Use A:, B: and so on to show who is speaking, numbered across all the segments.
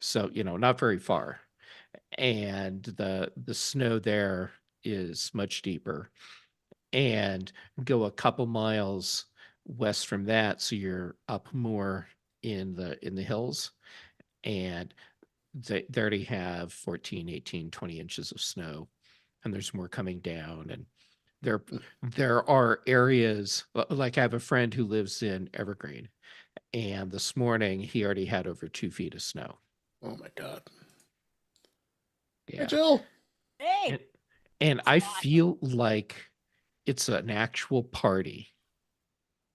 A: So, not very far. And the snow there is much deeper. And go a couple miles west from that, so you're up more in the hills, and they already have 14, 18, 20 inches of snow, and there's more coming down. And there there are areas, like I have a friend who lives in Evergreen, and this morning he already had over 2 feet of snow.
B: Oh my God. Hey,
A: Yeah.
B: Jill.
C: Hey,
A: And, and I feel like it's an actual party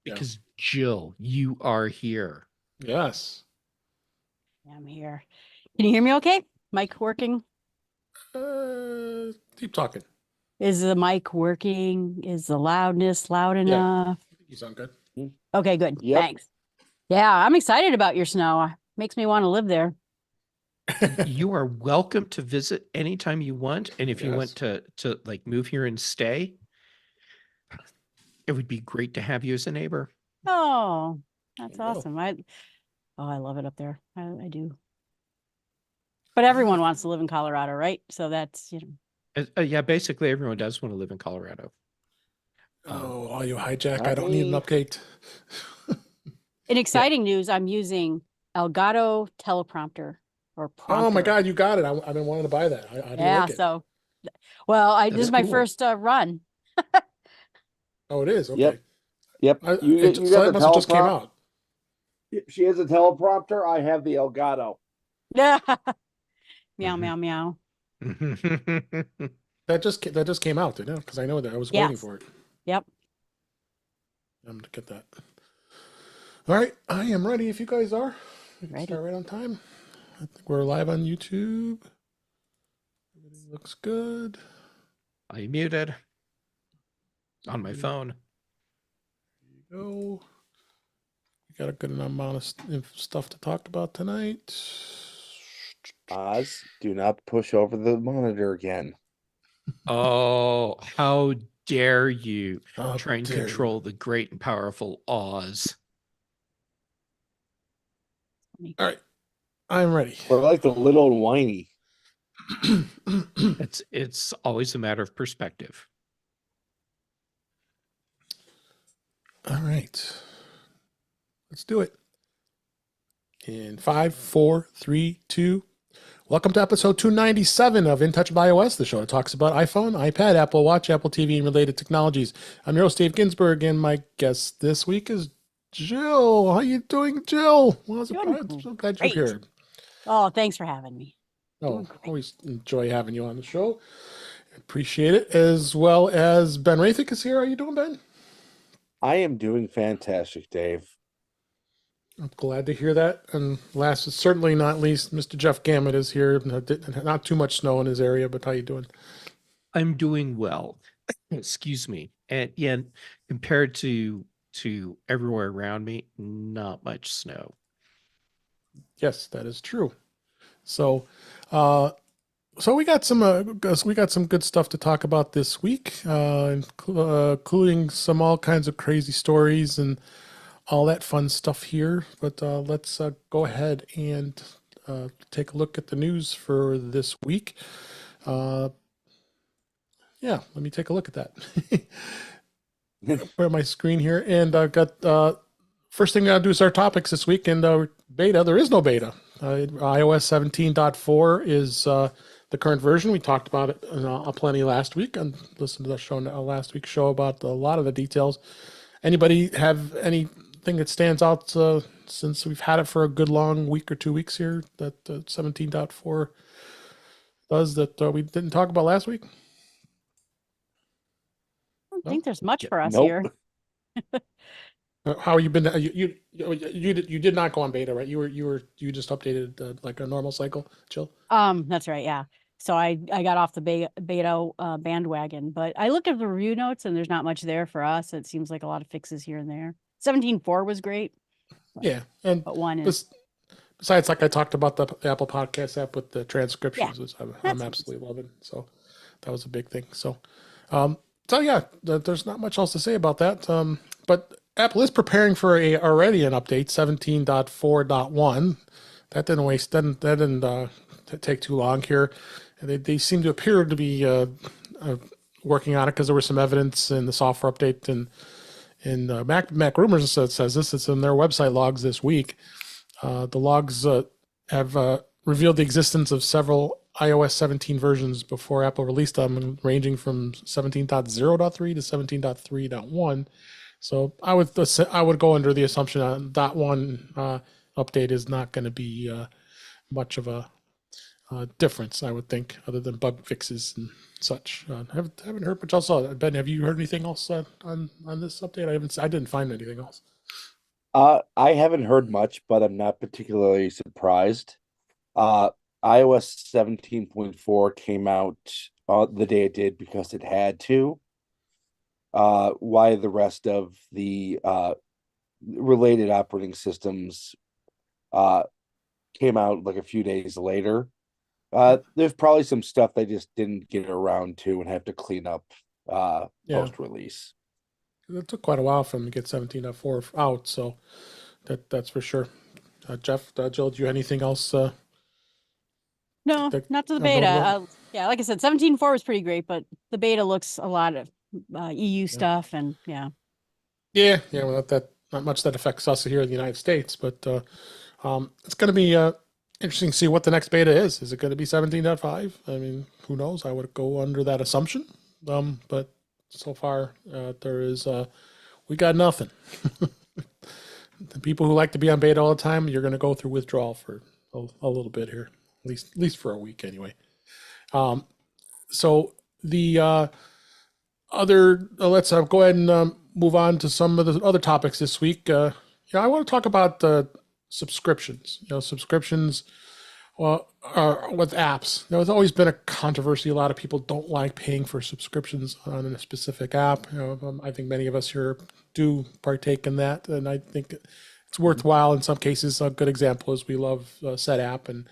B: Yeah.
A: because Jill, you are here.
B: Yes.
C: I'm here. Can you hear me okay? Mic working?
B: Keep talking.
C: Is the mic working? Is the loudness loud enough?
B: You sound good.
C: Okay, good.
D: Yep.
C: Thanks. Yeah, I'm excited about your snow. Makes me want to live there.
A: You are welcome to visit anytime you want. And if you want to like move here and stay, it would be great to have you as a neighbor.
C: Oh, that's
B: There you go.
C: awesome. I love it up there. I do. But everyone wants to live in Colorado, right? So that's,
A: Yeah, basically everyone does want to live in Colorado.
B: Oh, all you hijack. I don't need an update.
C: in exciting news, I'm using Elgato teleprompter or prompter.
B: Oh my God, you got it. I've been wanting to buy that. I do
C: Yeah,
B: like it.
C: so, well, this
A: That's
C: is my
A: cool.
C: first run.
B: Oh, it is? Okay.
D: Yep. Yep. You
B: So
D: got
B: that
D: the
B: must have just came
D: teleprompter.
B: out.
D: She has a teleprompter. I have the Elgato.
C: Yeah. Meow,
A: Mhm.
C: meow, meow.
B: That just came out, didn't it? Because I know that I was waiting
C: Yes.
B: for it.
C: Yep.
B: I'm gonna get that. All right, I am ready. If you guys are, we can
C: Ready.
B: start right on time. I think we're live on YouTube. Everything looks good.
A: I muted on my phone.
B: There you go. We got a good amount of stuff to talk about tonight.
D: Oz, do not push over the monitor again.
A: Oh, how dare you
B: How
A: try and
B: dare you.
A: control the great and powerful Oz.
B: All right, I'm ready.
D: We're like the little and whiny.
A: It's always a matter of perspective.
B: All right, let's do it. In 5, 4, 3, 2. Welcome to episode 297 of In Touch with iOS, the show that talks about iPhone, iPad, Apple Watch, Apple TV, and related technologies. I'm your host, Dave Ginsburg, and my guest this week is Jill. How you doing, Jill? Well, I'm so glad you're
C: great.
B: here.
C: Oh, thanks for having me.
B: Oh,
C: Doing great.
B: always enjoy having you on the show. Appreciate it. As well as Ben Rafik is here. How you doing, Ben?
D: I am doing fantastic, Dave.
B: I'm glad to hear that. And last but certainly not least, Mr. Jeff Gammett is here. Not too much snow in his area, but how you doing?
A: I'm doing well. Excuse me. And yeah, compared to everywhere around me, not much snow.
B: Yes, that is true. So, we got some good stuff to talk about this week, including some all kinds of crazy stories and all that fun stuff here. But let's go ahead and take a look at the news for this week. Yeah, let me take a look at that. Where my screen here, and I've got first thing I'll do is our topics this week. And beta, there is no beta. iOS 17.4 is the current version. We talked about it plenty last week, and listened to the show last week's show about a lot of the details. Anybody have anything that stands out since we've had it for a good long week or 2 weeks here that 17.4 does that we didn't talk about last week?
C: I don't think there's much for us
D: Nope.
C: here.
B: How you been? You did not go on beta, right? You just updated like a normal cycle, Jill.
C: That's right. Yeah. So I got off the beta bandwagon, but I looked at the review notes and there's not much there for us. It seems like a lot of fixes here and there. 17.4 was great.
B: Yeah, and
C: But one is
B: besides, like I talked about the Apple Podcast app with the transcriptions, which I'm
C: That's
B: absolutely loving. So that was a big thing. So, yeah, there's not much else to say about that. But Apple is preparing for already an update, 17.4.1. that didn't take too long here. They seem to appear to be working on it because there was some evidence in the software update and in Mac Rumors says this. It's in their website logs this week. The logs have revealed the existence of several iOS 17 versions before Apple released them, ranging from 17.0.3 to 17.3.1. So I would go under the assumption that one update is not going to be much of a difference, I would think, other than bug fixes and such. Haven't heard much else. Ben, have you heard anything else on this update? I didn't find anything else.
D: I haven't heard much, but I'm not particularly surprised. iOS 17.4 came out the day it did because it had to. Why the rest of the related operating systems came out like a few days later. There's probably some stuff they just didn't get around to and have to clean up post-release.
B: It took quite a while for them to get 17.4 out, so that's for sure. Jeff, Jill, do you have anything else?
C: No, not to the beta. Yeah, like I said, 17.4 was pretty great, but the beta looks a lot of EU stuff, and yeah.
B: Well, not much that affects us here in the United States, but it's going to be interesting to see what the next beta is. Is it going to be 17.5? I mean, who knows? I would go under that assumption, but so far we got nothing. The people who like to be on beta all the time, you're going to go through withdrawal for a little bit here, at least for a week anyway. So the other, let's go ahead and move on to some of the other topics this week. I want to talk about subscriptions. Subscriptions with apps. There's always been a controversy. A lot of people don't like paying for subscriptions on a specific app. I think many of us here do partake in that, and I think it's worthwhile in some cases. A good example is we love SetApp and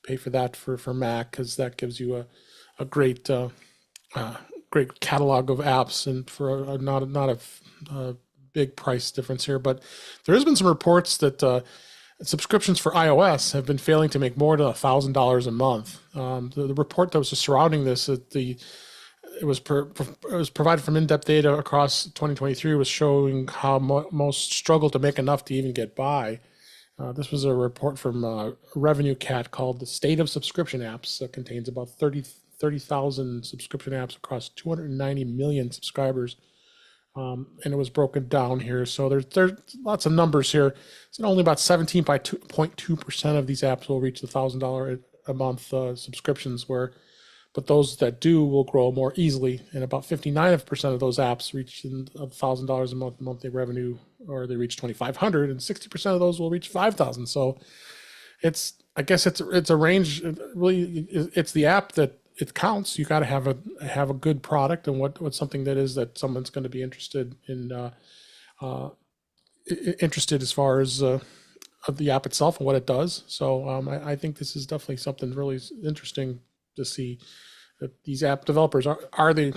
B: pay for that for Mac because that gives you a great great catalog of apps and for not a big price difference here. But there has been some reports that subscriptions for iOS have been failing to make more than $1,000 a month. The report that was surrounding this, it was provided from in-depth data across 2023, was showing how most struggle to make enough to even get by. This was a report from Revenue Cat called "The State of Subscription Apps." That contains about 30,000 subscription apps across 290 million subscribers. And it was broken down here. So there's lots of numbers here. So only about 17.2% of these apps will reach the $1,000 a month subscriptions, but those that do will grow more easily. And about 59% of those apps reach $1,000 a month monthly revenue, or they reach 2,500, and 60% of those will reach 5,000. So I guess it's a range. Really, it's the app that it counts. You got to have a good product, and what's something that someone's going to be interested in, interested as far as of the app itself and what it does. So I think this is definitely something really interesting to see that these app developers are they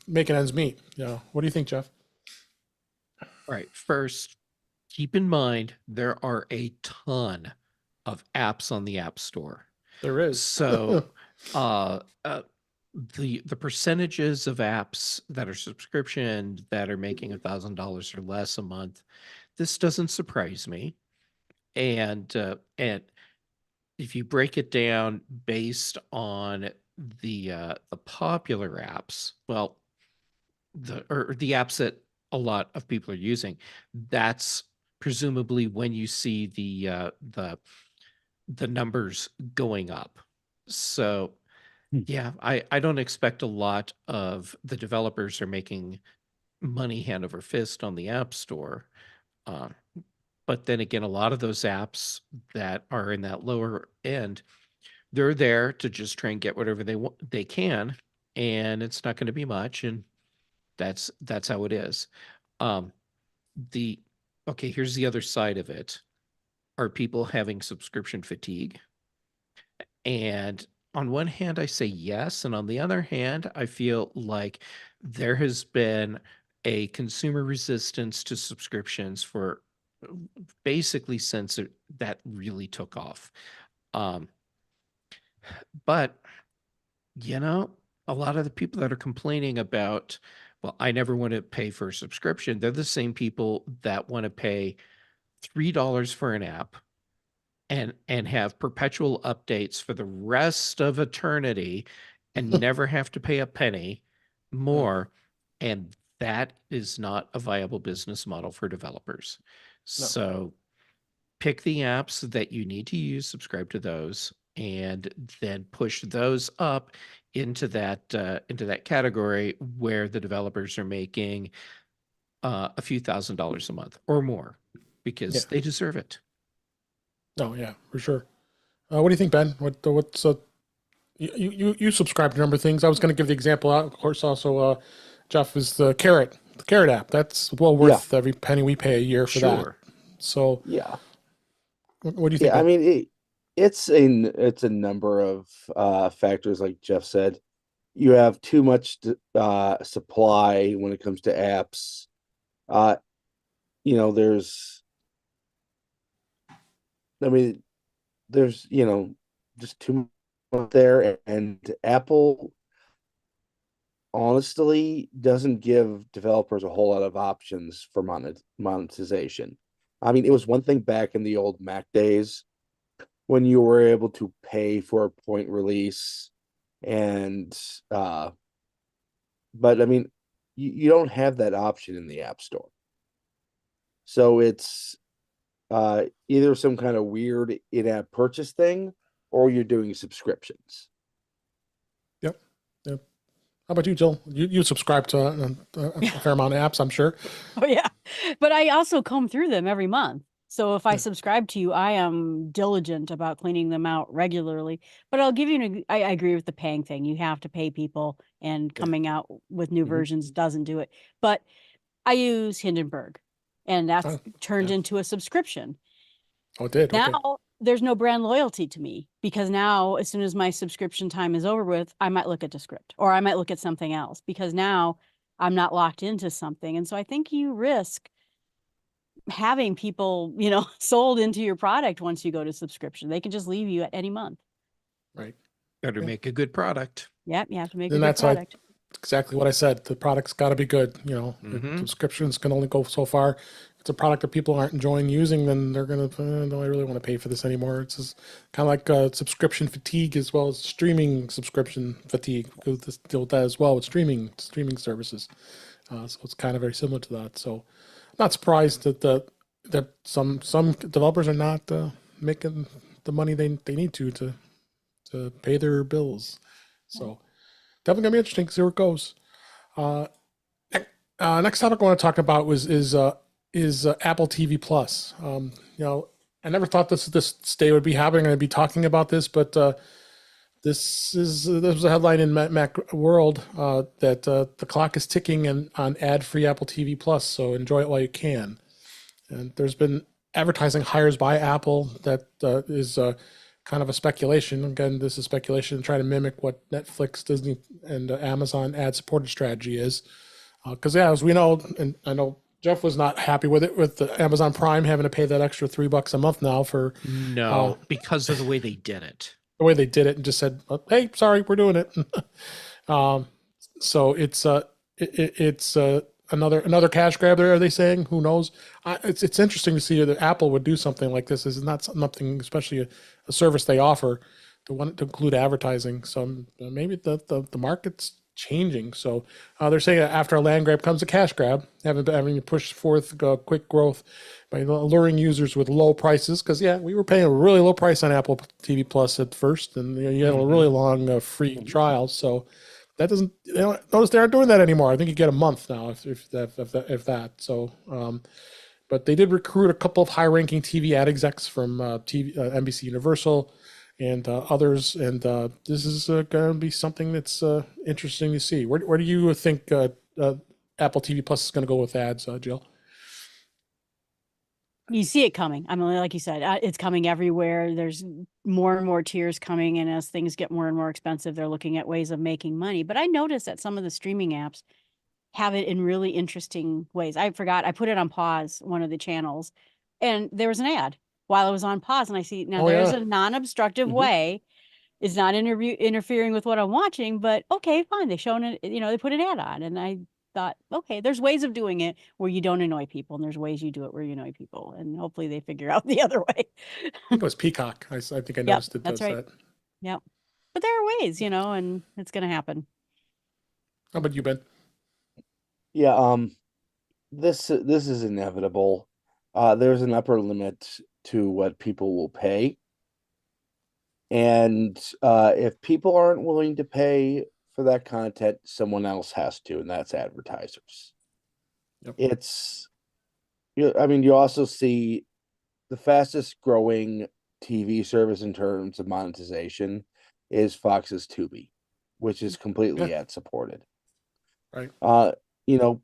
B: making ends meet. What do you think, Jeff?
A: All right. First, keep in mind there are a ton of apps on the App Store.
B: There is.
A: So the percentages of apps that are subscription that are making $1,000 or less a month, this doesn't surprise me. And if you break it down based on the popular apps, well, the apps that a lot of people are using, that's presumably when you see the numbers going up. So yeah, I don't expect a lot of the developers are making money hand over fist on the App Store. But then again, a lot of those apps that are in that lower end, they're there to just try and get whatever they can, and it's not going to be much, and that's how it is. Here's the other side of it. Are people having subscription fatigue? And on one hand, I say yes, and on the other hand, I feel like there has been a consumer resistance to subscriptions for basically since that really took off. But a lot of the people that are complaining about, well, I never want to pay for a subscription, they're the same people that want to pay $3 for an app and have perpetual updates for the rest of eternity and never have to pay a penny more. And that is not a viable business model for developers.
B: No.
A: So pick the apps that you need to use, subscribe to those, and then push those up into that category where the developers are making a few $1,000s a month or more, because
B: Yeah.
A: they deserve it.
B: No, yeah, for sure. What do you think, Ben? What's you subscribe to a number of things. I was going to give the example out, of course. Also, Jeff is the Carrot app. That's well worth every penny we pay a year for
A: Sure.
B: that. So,
D: Yeah.
B: what do you think?
D: Yeah, I
B: Ben?
D: mean it's a number of factors, like Jeff said. You have too much supply when it comes to apps. There's there's just too much there, and Apple honestly doesn't give developers a whole lot of options for monetization. I mean, it was one thing back in the old Mac days when you were able to pay for a point release, and but I mean, you don't have that option in the App Store. So it's either some kind of weird in-app purchase thing, or you're doing subscriptions.
B: Yep. How about you, Jill? You subscribe to a fair amount of apps, I'm sure.
C: Oh yeah, but I also comb through them every month. So if I subscribe to you, I am diligent about cleaning them out regularly. But I'll give you I agree with the paying thing. You have to pay people, and coming out with new versions doesn't do it. But I use Hindenburg, and that's turned into a subscription.
B: Oh, it did.
C: Now
B: Okay.
C: there's no brand loyalty to me, because now as soon as my subscription time is over with, I might look at Descript, or I might look at something else, because now I'm not locked into something. And so I think you risk having people, sold into your product once you go to subscription. They can just leave you at any month.
B: Right.
A: Better make a good product.
C: Yep, you have to make
B: And
C: a good
B: that's why
C: product.
B: exactly what I said. The product's got to be good. Subscriptions can only go so far. If it's a product that people aren't enjoying using, then they're gonna, no, I really want to pay for this anymore. It's just kind of like subscription fatigue, as well as streaming subscription fatigue. Because this deal with that as well with streaming services. So it's kind of very similar to that. So I'm not surprised that some developers are not making the money they need to pay their bills. So definitely gonna be interesting to see where it goes. Next topic I want to talk about is Apple TV Plus. I never thought this day would be happening. I'd be talking about this, but this was a headline in Mac World that the clock is ticking on ad-free Apple TV Plus. So enjoy it while you can. And there's been advertising hires by Apple that is kind of a speculation. Again, this is speculation, trying to mimic what Netflix, Disney, and Amazon ad-supported strategy is. Because as we know, and I know Jeff was not happy with it, with the Amazon Prime having to pay that extra $3 a month now for
A: because of the way they did it.
B: The way they did it, and just said, "Hey, sorry, we're doing it." So it's another cash grab there. Are they saying? Who knows? It's interesting to see that Apple would do something like this. Is not something, especially a service they offer, to want to include advertising. So maybe the market's changing. So they're saying that after a land grab comes a cash grab, having to push forth quick growth by alluring users with low prices. Because we were paying a really low price on Apple TV Plus at first, and you had a really long free trial. So that doesn't. Notice they aren't doing that anymore. I think you get a month now, if that. So, but they did recruit a couple of high-ranking TV ad execs from NBC Universal and others, and this is going to be something that's interesting to see. Where do you think Apple TV Plus is going to go with ads, Jill?
C: You see it coming. I mean, like you said, it's coming everywhere. There's more and more tiers coming, and as things get more and more expensive, they're looking at ways of making money. But I noticed that some of the streaming apps have it in really interesting ways. I forgot, I put it on pause, one of the channels, and there was an ad while I was on pause, and I see now
B: Oh,
C: there's
B: yeah.
C: a non-obstructive
D: Mhm.
C: way. It's not interfering with what I'm watching, but okay, fine. They shown it, they put an ad on, and I thought, okay, there's ways of doing it where you don't annoy people, and there's ways you do it where you annoy people, and hopefully they figure out the other way.
B: I think it was Peacock. I think I
C: Yep,
B: noticed it
C: that's
B: does
C: right.
B: that.
C: Yep. But there are ways, and it's going to happen.
B: How about you, Ben?
D: Yeah, this is inevitable. There's an upper limit to what people will pay. And if people aren't willing to pay for that content, someone else has to, and that's advertisers.
B: Yep.
D: I mean, you also see the fastest growing TV service in terms of monetization is Fox's Tubi, which is completely ad supported.
B: Right.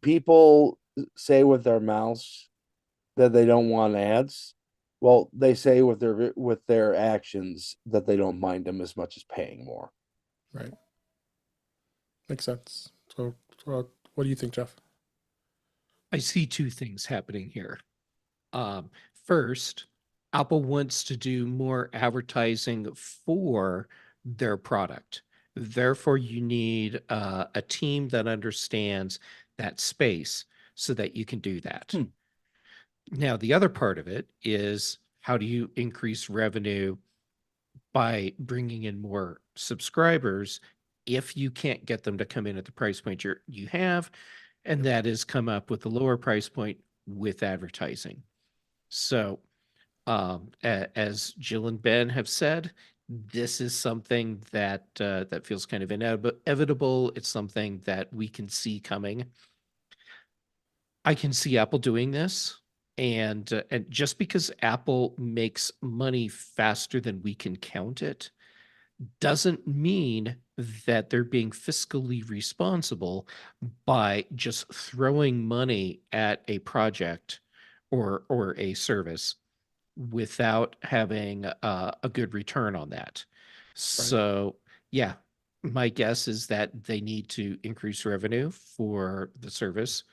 D: People say with their mouths that they don't want ads. Well, they say with their actions that they don't mind them as much as paying more.
B: Right. Makes sense. So, what do you think, Jeff?
A: I see two things happening here. First, Apple wants to do more advertising for their product. Therefore, you need a team that understands that space so that you can do that. Now, the other part of it is how do you increase revenue by bringing in more subscribers if you can't get them to come in at the price point you have, and that is come up with a lower price point with advertising. So, as Jill and Ben have said, this is something that that feels kind of inevitable. It's something that we can see coming. I can see Apple doing this, and just because Apple makes money faster than we can count it, doesn't mean that they're being fiscally responsible by just throwing money at a project or a service without having a good return on that. So, yeah, my guess is that they need to increase revenue for the service.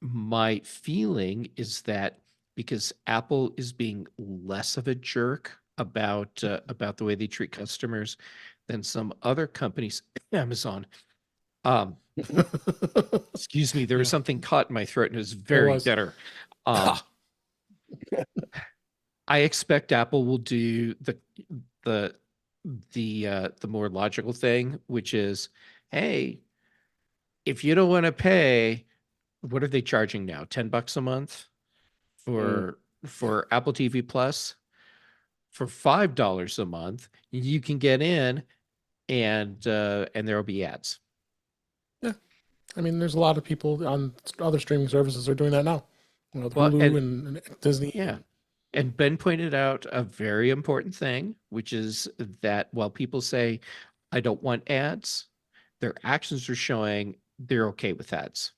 A: My feeling is that because Apple is being less of a jerk about the way they treat customers than some other companies, Amazon. Excuse me, there was
B: Yeah.
A: something caught in my throat and it was
B: There
A: very
B: was.
A: bitter. I expect Apple will do the the more logical thing, which is, hey, if you don't want to pay, what are they charging now? $10 a month for Apple TV Plus? For $5 a month, you can get in and there will be ads.
B: Yeah. I mean, there's a lot of people on other streaming services are doing that now.
A: Well,
B: Hulu and Disney.
A: yeah. And Ben pointed out a very important thing, which is that while people say, I don't want ads, their actions are showing they're okay with ads.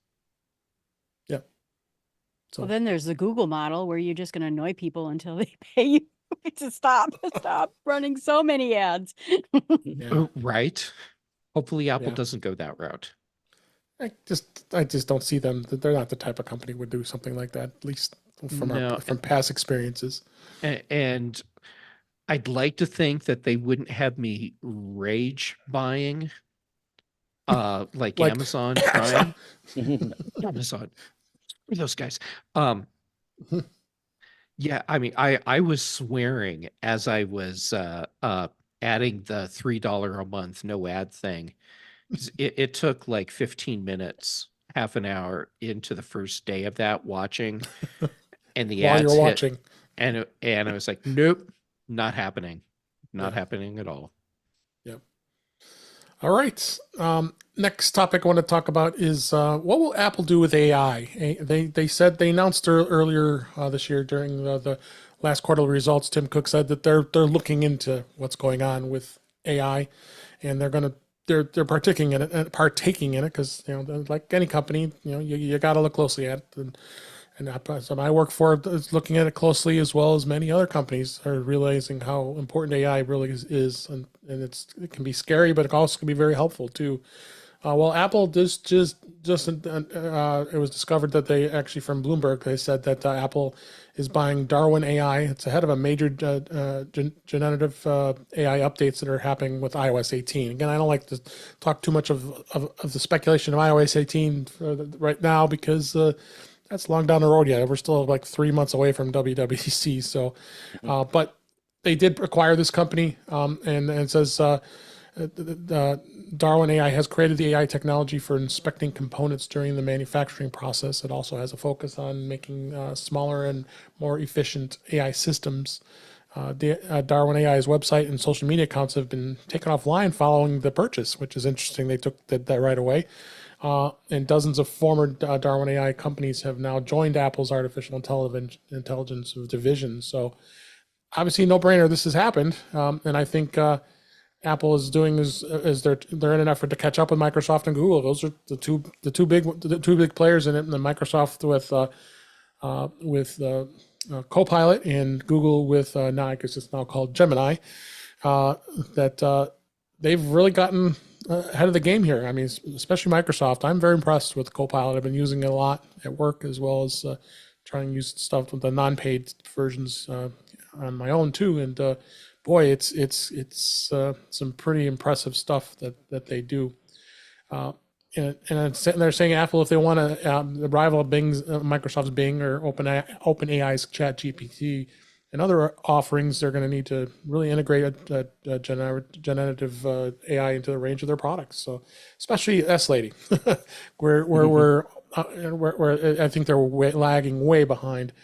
B: Yeah. So
C: Well, then there's the Google model where you're just going to annoy people until they pay you to stop running so many ads.
B: yeah.
A: Right. Hopefully Apple
B: Yeah.
A: doesn't go that route.
B: I just don't see them. They're not the type of company would do something like that. At least from
A: No,
B: from past experiences.
A: and I'd like to think that they wouldn't have me rage buying like Amazon Prime. Amazon. Those guys. Yeah, I mean, I was swearing as I was adding the $3 a month no ad thing. 'Cause it took like 15 minutes, half an hour into the first day of that watching, and the
B: While you're
A: ads hit,
B: watching.
A: and I was like, nope, not happening. Not
B: Yeah.
A: happening at all.
B: Yep. All right. Next topic I want to talk about is what will Apple do with AI? They said they announced earlier this year during the last quarterly results. Tim Cook said that they're looking into what's going on with AI, and they're partaking in it because like any company, you got to look closely at it. And so I work for is looking at it closely, as well as many other companies are realizing how important AI really is, and it can be scary, but it also can be very helpful too. Well, Apple just it was discovered that they actually from Bloomberg they said that Apple is buying Darwin AI. It's ahead of a major generative AI updates that are happening with iOS 18. Again, I don't like to talk too much of the speculation of iOS 18 right now because that's long down the road yet. We're still like 3 months away from WWDC. So, but they did acquire this company, and it says. Darwin AI has created the AI technology for inspecting components during the manufacturing process. It also has a focus on making smaller and more efficient AI systems. Darwin AI's website and social media accounts have been taken offline following the purchase, which is interesting. They did that right away. And dozens of former Darwin AI companies have now joined Apple's artificial intelligence division. So obviously, no brainer. This has happened, and I think Apple is doing is they're in an effort to catch up with Microsoft and Google. Those are the two big players in it. And then Microsoft with Copilot and Google with now I guess it's now called Gemini. That they've really gotten ahead of the game here. I mean, especially Microsoft. I'm very impressed with Copilot. I've been using it a lot at work as well as trying to use stuff with the non-paid versions on my own too. And boy, it's some pretty impressive stuff that they do. And they're saying Apple, if they want to rival Bing's, Microsoft's Bing or OpenAI's ChatGPT and other offerings, they're going to need to really integrate a generative AI into the range of their products. So, especially S Lady, where I think they're lagging way behind.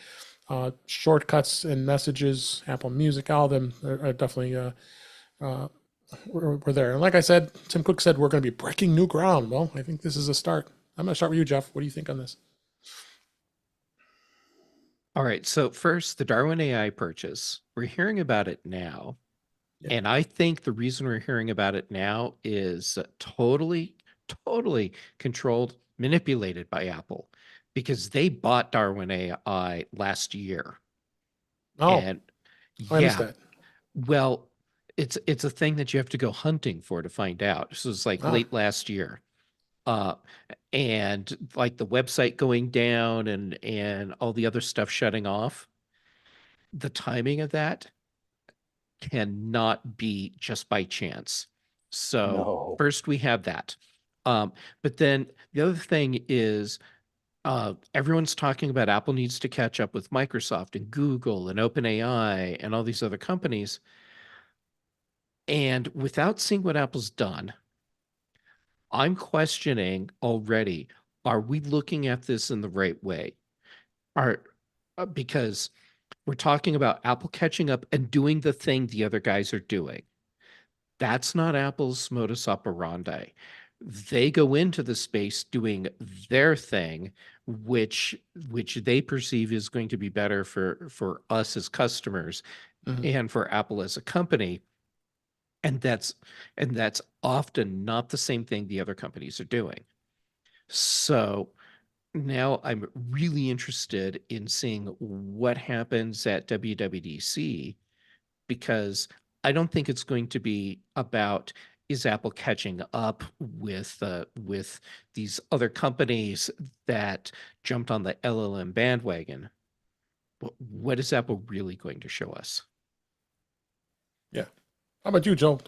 B: Shortcuts and messages, Apple Music, all of them are definitely we're there. And like I said, Tim Cook said we're going to be breaking new ground. Well, I think this is a start. I'm going to start with you, Jeff. What do you think on this?
A: All right. So first, the Darwin AI purchase. We're hearing about it now.
B: Yeah.
A: And I think the reason we're hearing about it now is totally controlled, manipulated by Apple because they bought Darwin AI last year.
B: Oh,
A: And
B: I missed
A: yeah,
B: that.
A: well, it's a thing that you have to go hunting for to find out. This was like late last year. And like the website going down and all the other stuff shutting off. The timing of that cannot be just by chance. So
D: No.
A: first we have that. But then the other thing is everyone's talking about Apple needs to catch up with Microsoft and Google and OpenAI and all these other companies. And without seeing what Apple's done, I'm questioning already, are we looking at this in the right way? Because we're talking about Apple catching up and doing the thing the other guys are doing. That's not Apple's modus operandi. They go into the space doing their thing, which they perceive is going to be better for us as customers and for Apple as a company. And that's often not the same thing the other companies are doing. So now I'm really interested in seeing what happens at WWDC because I don't think it's going to be about is Apple catching up with these other companies that jumped on the LLM bandwagon. What is Apple really going to show us?
B: Yeah. How about you, Joe?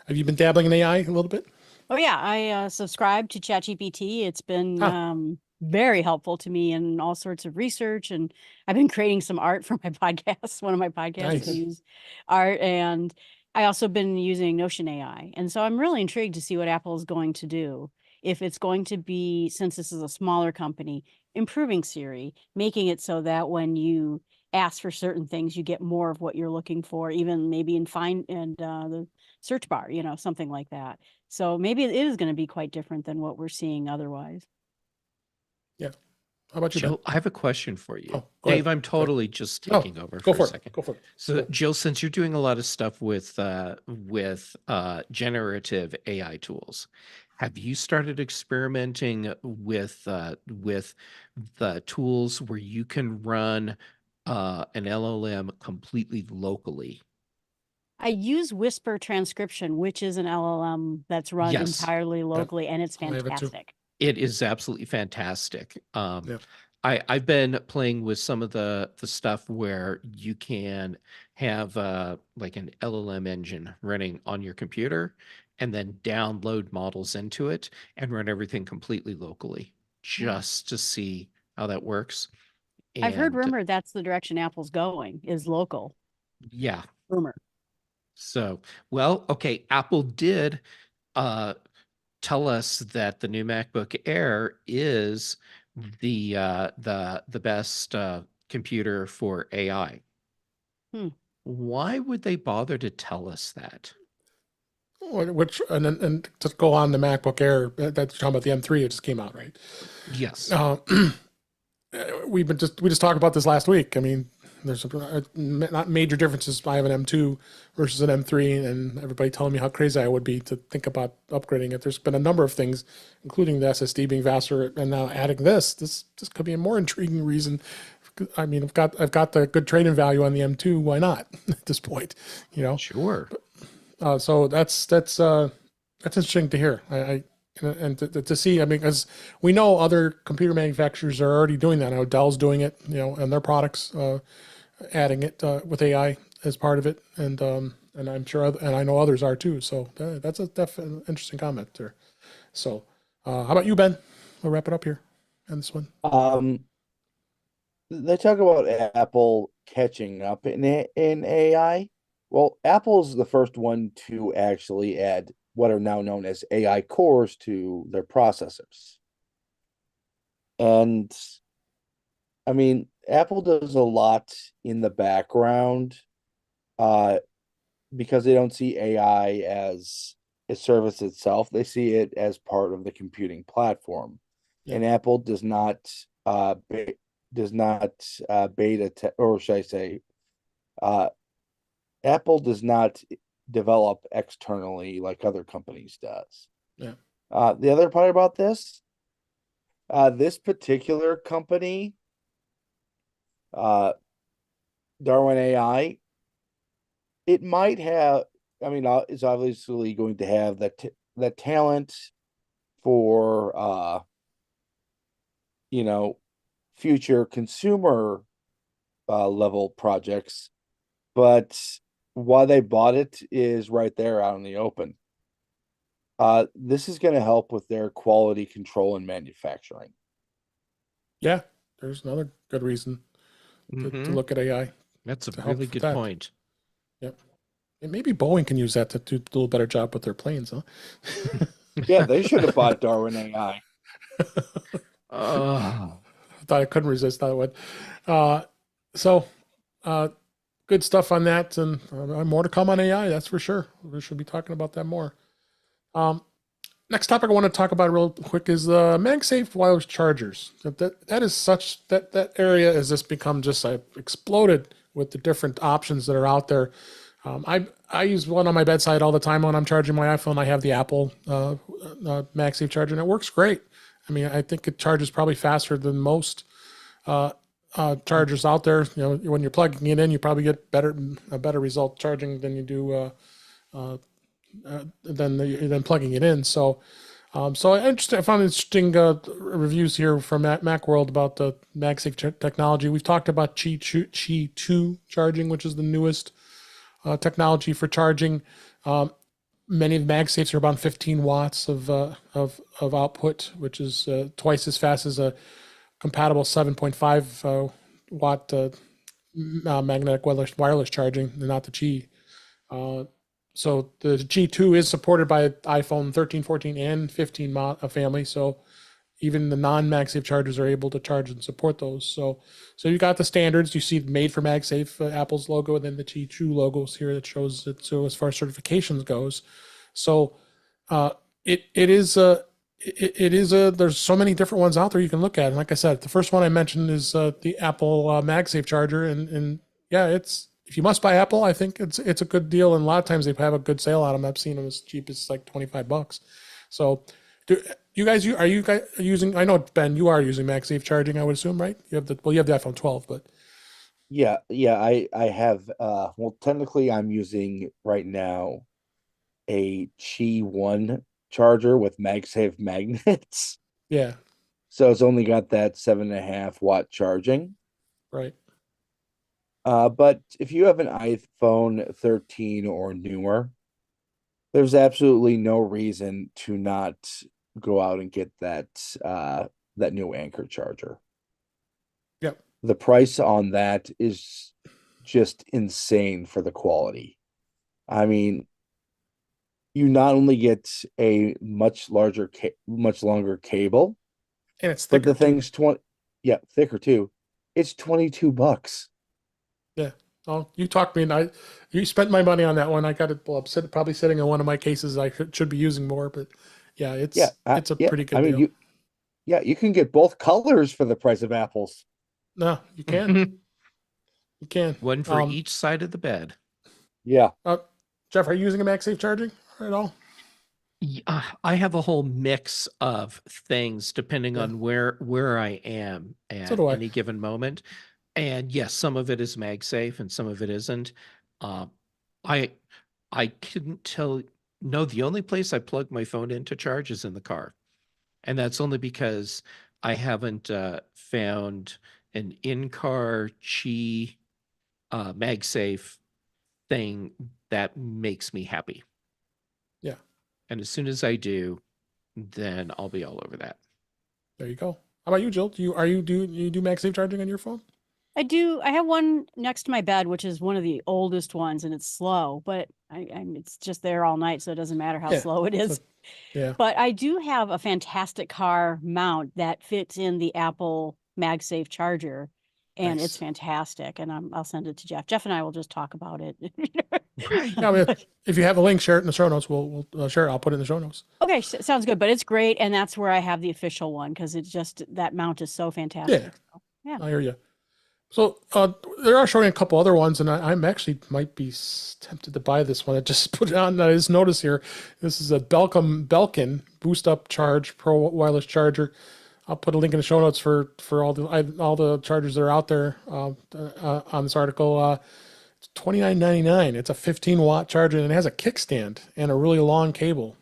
B: Have you been dabbling in AI a little bit?
C: Oh yeah, I subscribe to ChatGPT. It's been
B: Huh.
C: very helpful to me in all sorts of research, and I've been creating some art for my podcast. One of my podcasts
B: Nice.
C: use art, and I also been using Notion AI, and so I'm really intrigued to see what Apple is going to do. If it's going to be, since this is a smaller company, improving Siri, making it so that when you ask for certain things, you get more of what you're looking for, even maybe in find and the search bar, something like that. So maybe it is going to be quite different than what we're seeing otherwise.
B: Yeah. How about you, Ben?
A: Jill, I have a question for you.
B: Oh, go
A: Dave,
B: ahead.
A: I'm totally just
B: No,
A: taking over
B: go
A: for a
B: for
A: second.
B: it. Go for it.
A: So,
B: Go.
A: Jill, since you're doing a lot of stuff with generative AI tools, have you started experimenting with the tools where you can run an LLM completely locally?
C: I use Whisper Transcription, which is an LLM that's run
A: Yes.
C: entirely locally, and it's
B: I have it too.
C: fantastic.
A: It is absolutely fantastic.
B: Yeah.
A: I've been playing with some of the stuff where you can have like an LLM engine running on your computer and then download models into it and run everything completely locally just to see how that works.
C: I've heard
A: And
C: rumor that's the direction Apple's going, is local.
A: yeah,
C: Rumor.
A: so well, okay, Apple did uh tell us that the new MacBook Air is the best computer for AI.
C: Hmm.
A: Why would they bother to tell us that?
B: Which and to go on the MacBook Air, that's talking about the M3. It just came out, right?
A: Yes.
B: We just talked about this last week. I mean, there's not major differences. I have an M2 versus an M3, and everybody telling me how crazy I would be to think about upgrading it. There's been a number of things, including the SSD being faster, and now adding this. This could be a more intriguing reason. I mean, I've got the good trade-in value on the M2. Why not at this point? You know.
A: Sure.
B: So that's interesting to hear. And to see. I mean, as we know, other computer manufacturers are already doing that. I know Dell's doing it, you know, and their products, adding it with AI as part of it, and I'm sure, and I know others are too. So that's a definitely interesting comment there. So, how about you, Ben? We'll wrap it up here on this one.
D: They talk about Apple catching up in AI. Well, Apple's the first one to actually add what are now known as AI cores to their processors. And I mean, Apple does a lot in the background because they don't see AI as a service itself. They see it as part of the computing platform.
B: Yeah.
D: And Apple does not beta or should I say Apple does not develop externally like other companies does.
B: Yeah.
D: The other part about this particular company, Darwin AI, it might have. I mean, it's obviously going to have the talent for future consumer level projects, but why they bought it is right there out in the open. This is going to help with their quality control and manufacturing.
B: Yeah, there's another good reason to look at AI.
A: That's a
B: to help
A: really
B: with
A: good
B: that.
A: point.
B: Yep. And maybe Boeing can use that to do a little better job with their planes, huh?
D: Yeah, they should have bought Darwin AI.
A: Oh,
B: I thought I couldn't resist that one. Good stuff on that, and more to come on AI. That's for sure. We should be talking about that more. Next topic I want to talk about real quick is MagSafe wireless chargers. That is such that area has just become just exploded with the different options that are out there. I use one on my bedside all the time when I'm charging my iPhone. I have the Apple MagSafe charger, and it works great. I mean, I think it charges probably faster than most chargers out there. You know, when you're plugging it in, you probably get a better result charging than you do than plugging it in. So I found interesting reviews here from Macworld about the MagSafe technology. We've talked about Qi 2 charging, which is the newest technology for charging. Many of the MagSafes are about 15 watts of output, which is twice as fast as a compatible 7.5 watt magnetic wireless charging, not the Qi. So the G2 is supported by iPhone 13, 14, and 15 family. So even the non-MagSafe chargers are able to charge and support those. So you got the standards. You see made for MagSafe, Apple's logo, and then the G2 logos here that shows it. So as far as certifications goes, so it is there's so many different ones out there you can look at. And like I said, the first one I mentioned is the Apple MagSafe charger, and yeah, if you must buy Apple, I think it's a good deal, and a lot of times they have a good sale on them. I've seen them as cheap as like $25. So, are you guys using? I know Ben, you are using MagSafe charging, I would assume, right? You have the iPhone 12, but
D: Yeah, I have well, technically I'm using right now a Qi 1 charger with MagSafe magnets.
B: Yeah,
D: So it's only got that 7.5 watt charging.
B: right.
D: But if you have an iPhone 13 or newer, there's absolutely no reason to not go out and get that new Anchor charger.
B: Yep.
D: The price on that is just insane for the quality. I mean, you not only get a much longer cable,
B: And it's
D: but
B: thicker
D: the
B: too.
D: thing's 20, yeah, thicker too. It's $22.
B: Yeah. Oh, you talked me, and you spent my money on that one. I got it. Well, probably sitting in one of my cases. I should be using more, but yeah,
D: Yeah,
B: it's a
D: yeah.
B: pretty
D: I
B: good
D: mean,
B: deal.
D: you can get both colors for the price of apples.
B: No, you can. You can.
A: One for each side of the bed.
D: Yeah.
B: Jeff, are you using a MagSafe charging at all?
A: Yeah, I have a whole mix of things depending
B: Yeah.
A: on where I am
B: So
A: at
B: do I.
A: any given moment. And yes, some of it is MagSafe and some of it isn't. Uh, I I couldn't tell. No, the only place I plug my phone in to charge is in the car, and that's only because I haven't found an in-car Qi MagSafe thing that makes me happy.
B: Yeah.
A: And as soon as I do, then I'll be all over that.
B: There you go. How about you, Jill? Do you do MagSafe charging on your phone?
C: I do. I have one next to my bed, which is one of the oldest ones, and it's slow, but it's just there all night, so it doesn't matter how
B: Yeah.
C: slow it is.
B: Yeah.
C: But I do have a fantastic car mount that fits in the Apple MagSafe charger, and
B: Nice.
C: it's fantastic. And I'll send it to Jeff. Jeff and I will just talk about it.
A: Right.
B: Yeah, I mean, if you have a link, share it in the show notes. We'll share it. I'll put it in the show notes.
C: Okay, sounds good. But it's great, and that's where I have the official one because it's just that mount is so fantastic. So, yeah.
B: I hear you. So they are showing a couple other ones, and I'm actually might be tempted to buy this one. I just put it on. I just noticed here. This is a Belkin Boost Up Charge Pro Wireless Charger. I'll put a link in the show notes for all the chargers that are out there on this article. It's $29.99. It's a 15-watt charger, and it has a kickstand and a really long cable.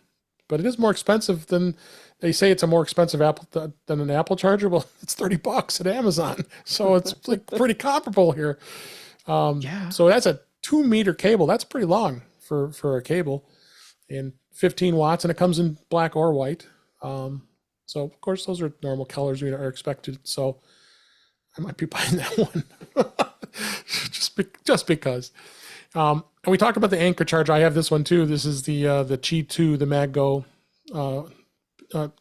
B: But it is more expensive than they say. It's a more expensive than an Apple charger. Well, it's $30 at Amazon, so it's like pretty comparable here.
A: Yeah.
B: So that's a 2-meter cable. That's pretty long for a cable, and 15 watts, and it comes in black or white. So of course those are normal colors we are expected. So I might be buying that one just because. And we talked about the Anchor charger. I have this one too. This is the Qi 2, the MagGo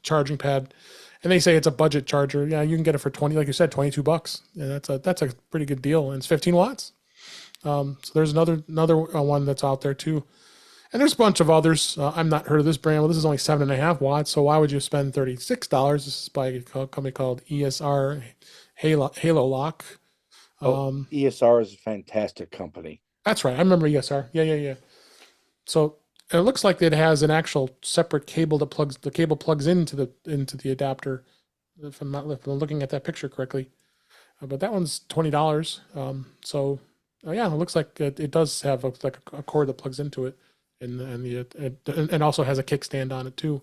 B: charging pad, and they say it's a budget charger. Yeah, you can get it for 20, like you said, $22. Yeah, that's a pretty good deal, and it's 15 watts. So there's another one that's out there too, and there's a bunch of others. I'm not heard of this brand. Well, this is only 7.5 watts. So why would you spend $36? This is by a company called ESR Halo Lock.
D: ESR is a fantastic company.
B: That's right. I remember ESR. Yeah. So it looks like it has an actual separate cable that plugs into the adapter. If I'm looking at that picture correctly, but that one's $20. So yeah, it looks like it does have a cord that plugs into it, and also has a kickstand on it too.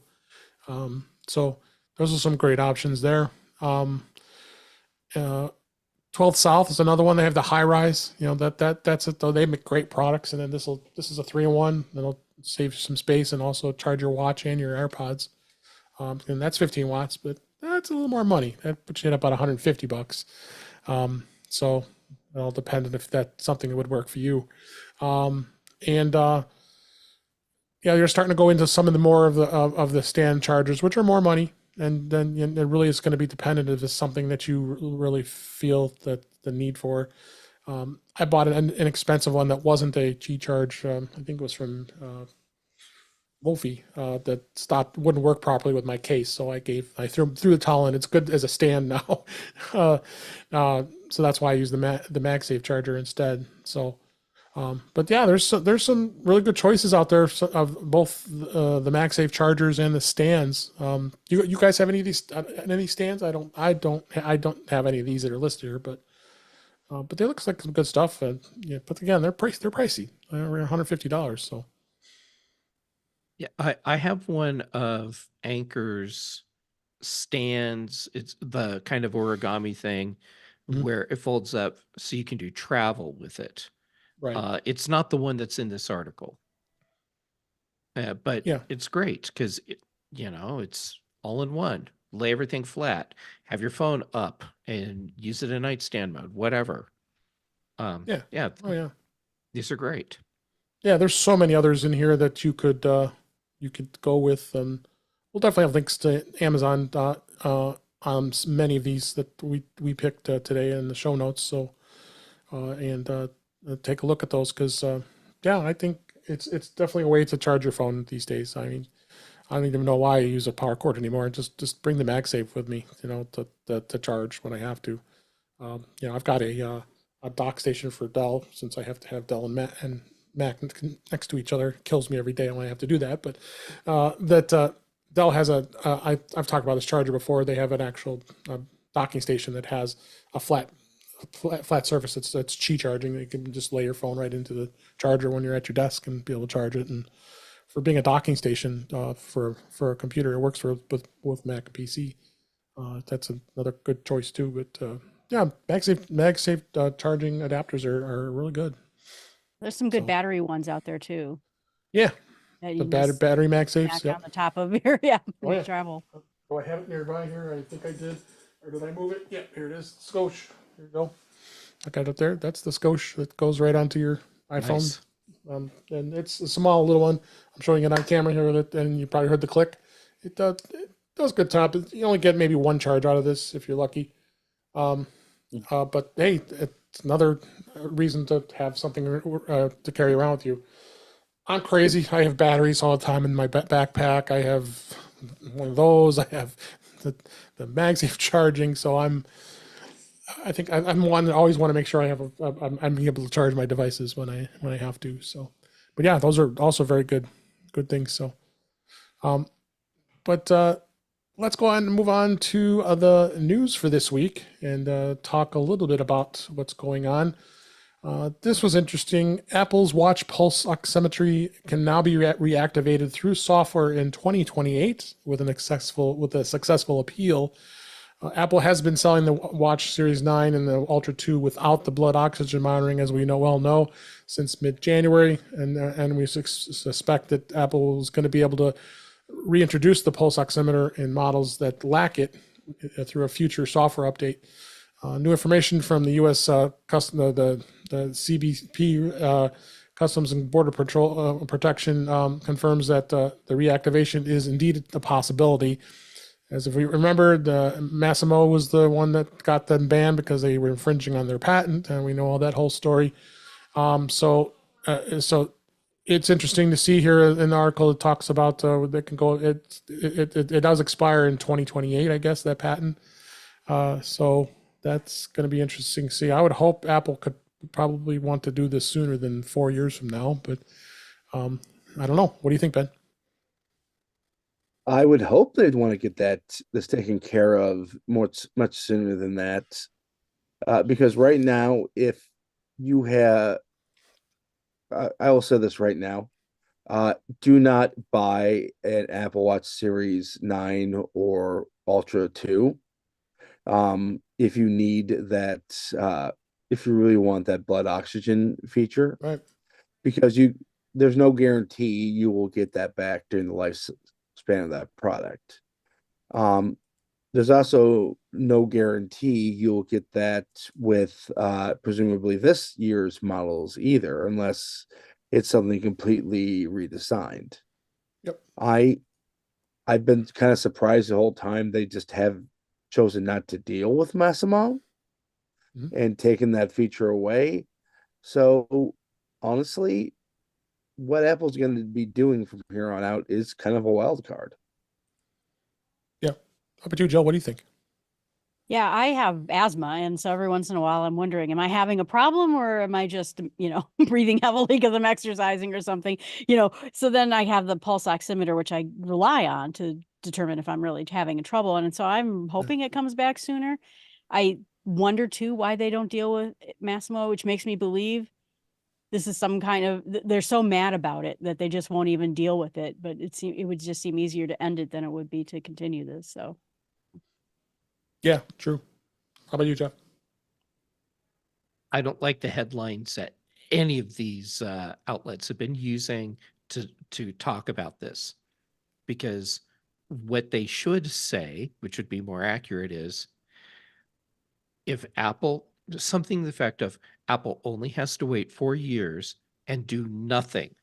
B: So those are some great options there. 12 South is another one. They have the high rise. That's it though. They make great products, and then this is a 3-in-1 that'll save some space and also charge your watch and your AirPods. And that's 15 watts, but that's a little more money. That puts you at about $150. So it'll depend on if that's something that would work for you. Yeah, you're starting to go into some of the more of the stand chargers, which are more money. And then it really is going to be dependent if it's something that you really feel that the need for. I bought an inexpensive one that wasn't a G-Charge. I think it was from Wolfie that wouldn't work properly with my case. So I threw the towel in. It's good as a stand now. So that's why I use the MagSafe charger instead. So, but yeah, there's some really good choices out there of both the MagSafe chargers and the stands. You guys have any of these stands? I don't have any of these that are listed here, but But they looks like some good stuff. Yeah, but again, they're pricey. They're $150. So
A: Yeah, I have one of Anchor's stands. It's the kind of origami thing
B: Mhm.
A: where it folds up so you can do travel with it.
B: right,
A: It's not the one that's in this article, but
B: yeah,
A: it's great because it's all in one. Lay everything flat, have your phone up, and use it in nightstand mode, whatever.
B: yeah,
A: Yeah,
B: oh yeah,
A: these are great.
B: yeah. There's so many others in here that you could go with. We'll definitely have links to Amazon on many of these that we picked today in the show notes. So and take a look at those because yeah, I think it's definitely a way to charge your phone these days. I mean, I don't even know why I use a power cord anymore. Just bring the MagSafe with me, to charge when I have to. I've got a dock station for Dell since I have to have Dell and Mac next to each other. It kills me every day when I have to do that. But that Dell has I've talked about this charger before. They have an actual docking station that has a flat surface that's Qi charging. You can just lay your phone right into the charger when you're at your desk and be able to charge it. And for being a docking station for a computer, it works for both Mac and PC. That's another good choice too. But yeah, MagSafe charging adapters are really good.
C: There's some good
B: So
C: battery ones out there too
B: yeah,
C: that
B: the
C: you can just
B: battery MagSafes.
C: stack
B: Yep.
C: on the top of your yeah
B: Oh yeah.
C: travel.
B: Do I have it nearby here? I think I did. Or did I move it? Yeah, here it is. Skosh. Here you go. I got it there. That's the Skosh that goes right onto your iPhone.
A: Nice.
B: And it's a small little one. I'm showing it on camera here, and you probably heard the click. It does good top. You only get maybe one charge out of this if you're lucky. But hey, it's another reason to have something to carry around with you. I'm crazy. I have batteries all the time in my backpack. I have one of those. I have the MagSafe charging. So I think I'm one that always want to make sure I have I'm able to charge my devices when I have to. So, but yeah, those are also very good things. So, but let's go on and move on to the news for this week and talk a little bit about what's going on. This was interesting. Apple's Watch Pulse oximetry can now be reactivated through software in 2028 with a successful appeal. Apple has been selling the Watch Series 9 and the Ultra 2 without the blood oxygen monitoring, as we know, since mid-January, and we suspect that Apple is going to be able to reintroduce the pulse oximeter in models that lack it through a future software update. New information from the U.S. The CBP, Customs and Border Patrol Protection, confirms that the reactivation is indeed a possibility. As if we remember, Massimo was the one that got them banned because they were infringing on their patent, and we know all that whole story. So it's interesting to see here in the article. It talks about they can go. It does expire in 2028, I guess, that patent. So that's going to be interesting to see. I would hope Apple could probably want to do this sooner than 4 years from now, but I don't know. What do you think, Ben?
D: I would hope they'd want to get this taken care of much sooner than that, because right now, if you have, I will say this right now, do not buy an Apple Watch Series 9 or Ultra 2. If you need that, if you really want that blood oxygen feature,
B: Right.
D: because there's no guarantee you will get that back during the lifespan of that product. There's also no guarantee you'll get that with presumably this year's models either, unless it's something completely redesigned.
B: Yep.
D: I've been kind of surprised the whole time they just have chosen not to deal with Massimo and taken that feature away. So honestly, what Apple's going to be doing from here on out is kind of a wild card.
B: Yeah. How about you, Jill? What do you think?
C: Yeah, I have asthma, and so every once in a while I'm wondering, am I having a problem or am I just, breathing heavily because I'm exercising or something? So then I have the pulse oximeter, which I rely on to determine if I'm really having a trouble. And so I'm hoping it comes back sooner. I wonder too why they don't deal with Massimo, which makes me believe this is some kind of, they're so mad about it that they just won't even deal with it. But it would just seem easier to end it than it would be to continue this. So
B: Yeah, true. How about you, Jeff?
A: I don't like the headlines that any of these outlets have been using to talk about this, because what they should say, which would be more accurate, is if Apple, something to the effect of Apple only has to wait 4 years and do nothing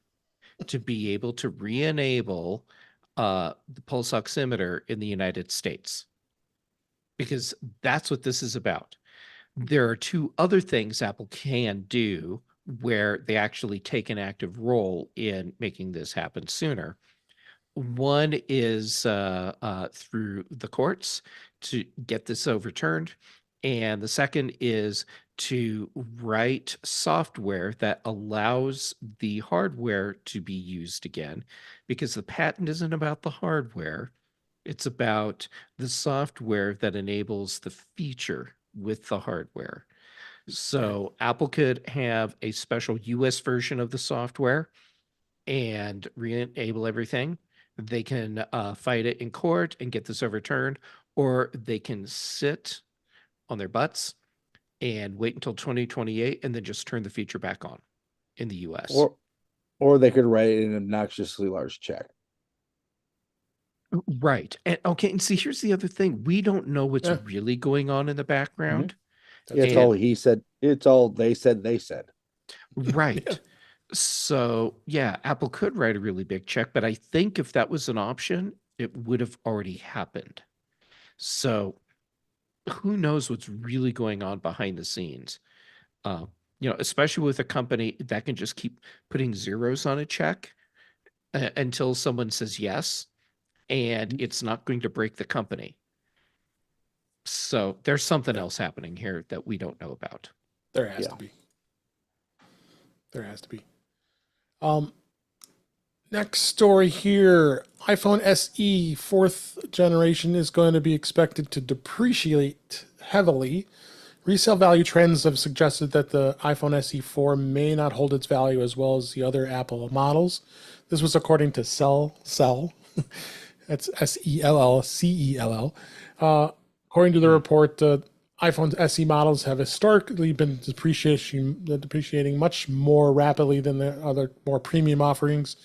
A: to be able to re-enable the pulse oximeter in the United States, because that's what this is about. There are two other things Apple can do where they actually take an active role in making this happen sooner. One is through the courts to get this overturned. And the second is to write software that allows the hardware to be used again, because the patent isn't about the hardware. It's about the software that enables the feature with the hardware. So Apple could have a special US version of the software and re-enable everything. They can fight it in court and get this overturned, or they can sit on their butts and wait until 2028 and then just turn the feature back on in the US.
D: Or they could write an obnoxiously large check.
A: Right. And okay, and see, here's the other thing. We don't know what's
B: Yeah.
A: really going on in the background.
D: It's
A: And-
D: all he said. It's all they said. They said.
A: Right.
B: Yeah.
A: So, yeah, Apple could write a really big check, but I think if that was an option, it would have already happened. So, who knows what's really going on behind the scenes? Especially with a company that can just keep putting zeros on a check until someone says yes, and it's not going to break the company. So, there's something else happening here that we don't know about.
B: There has
D: Yeah.
B: to be. There has to be. Next story here. iPhone SE 4th generation is going to be expected to depreciate heavily. Resale value trends have suggested that the iPhone SE 4 may not hold its value as well as the other Apple models. This was according to Cell. That's SELLCELL. According to the report, iPhone SE models have historically been depreciating much more rapidly than the other more premium offerings.